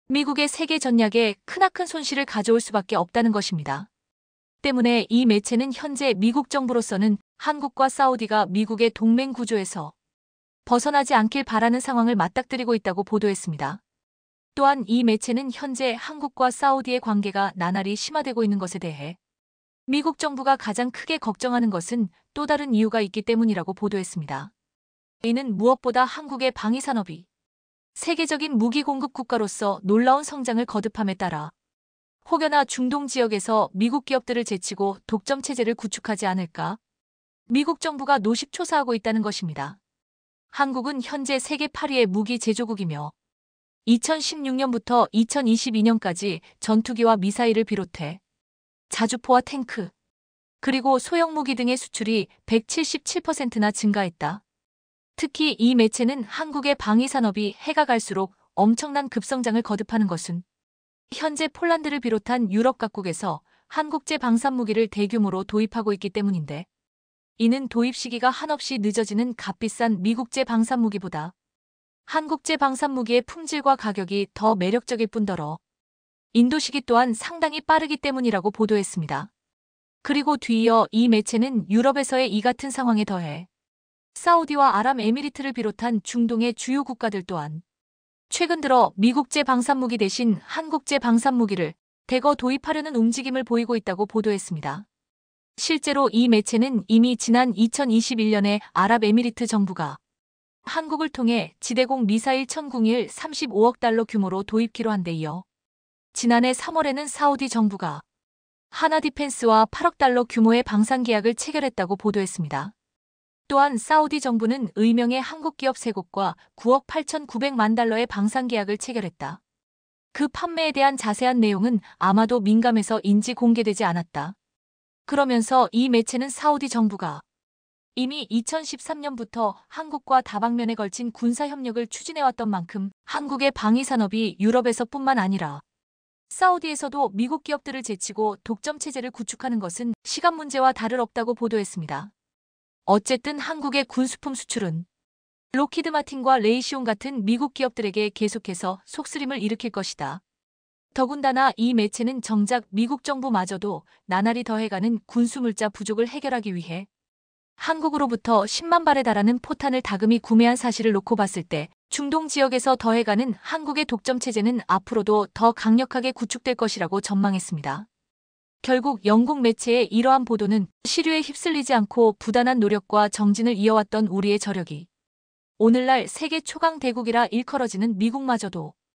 미국의 세계 전략에 크나큰 손실을 가져올 수밖에 없다는 것입니다. 때문에 이 매체는 현재 미국 정부로서는 한국과 사우디가 미국의 동맹 구조에서 벗어나지 않길 바라는 상황을 맞닥뜨리고 있다고 보도했습니다. 또한 이 매체는 현재 한국과 사우디의 관계가 나날이 심화되고 있는 것에 대해 미국 정부가 가장 크게 걱정하는 것은 또 다른 이유가 있기 때문이라고 보도했습니다. 이는 무엇보다 한국의 방위산업이 세계적인 무기 공급 국가로서 놀라운 성장을 거듭함에 따라 혹여나 중동 지역에서 미국 기업들을 제치고 독점 체제를 구축하지 않을까 미국 정부가 노심초사하고 있다는 것입니다. 한국은 현재 세계 8위의 무기 제조국이며 2016년부터 2022년까지 전투기와 미사일을 비롯해 자주포와 탱크, 그리고 소형 무기 등의 수출이 177%나 증가했다. 특히 이 매체는 한국의 방위산업이 해가 갈수록 엄청난 급성장을 거듭하는 것은 현재 폴란드를 비롯한 유럽 각국에서 한국제 방산무기를 대규모로 도입하고 있기 때문인데 이는 도입 시기가 한없이 늦어지는 값비싼 미국제 방산무기보다 한국제 방산무기의 품질과 가격이 더 매력적일 뿐더러 인도 시기 또한 상당히 빠르기 때문이라고 보도했습니다. 그리고 뒤이어 이 매체는 유럽에서의 이 같은 상황에 더해 사우디와 아랍에미리트를 비롯한 중동의 주요 국가들 또한 최근 들어 미국제 방산무기 대신 한국제 방산무기를 대거 도입하려는 움직임을 보이고 있다고 보도했습니다. 실제로 이 매체는 이미 지난 2021년에 아랍에미리트 정부가 한국을 통해 지대공 미사일 천궁일 35억 달러 규모로 도입키로 한 데 이어 지난해 3월에는 사우디 정부가 하나디펜스와 8억 달러 규모의 방산 계약을 체결했다고 보도했습니다. 또한 사우디 정부는 의명의 한국 기업 3곳과 9억 8,900만 달러의 방산 계약을 체결했다. 그 판매에 대한 자세한 내용은 아마도 민감해서 인지 공개되지 않았다. 그러면서 이 매체는 사우디 정부가 이미 2013년부터 한국과 다방면에 걸친 군사협력을 추진해왔던 만큼 한국의 방위산업이 유럽에서뿐만 아니라 사우디에서도 미국 기업들을 제치고 독점 체제를 구축하는 것은 시간 문제와 다를 없다고 보도했습니다. 어쨌든 한국의 군수품 수출은 록히드 마틴과 레이시온 같은 미국 기업들에게 계속해서 속쓰림을 일으킬 것이다. 더군다나 이 매체는 정작 미국 정부마저도 나날이 더해가는 군수물자 부족을 해결하기 위해 한국으로부터 10만 발에 달하는 포탄을 다금히 구매한 사실을 놓고 봤을 때 중동 지역에서 더해가는 한국의 독점 체제는 앞으로도 더 강력하게 구축될 것이라고 전망했습니다. 결국 영국 매체의 이러한 보도는 시류에 휩쓸리지 않고 부단한 노력과 정진을 이어왔던 우리의 저력이 오늘날 세계 초강 대국이라 일컬어지는 미국마저도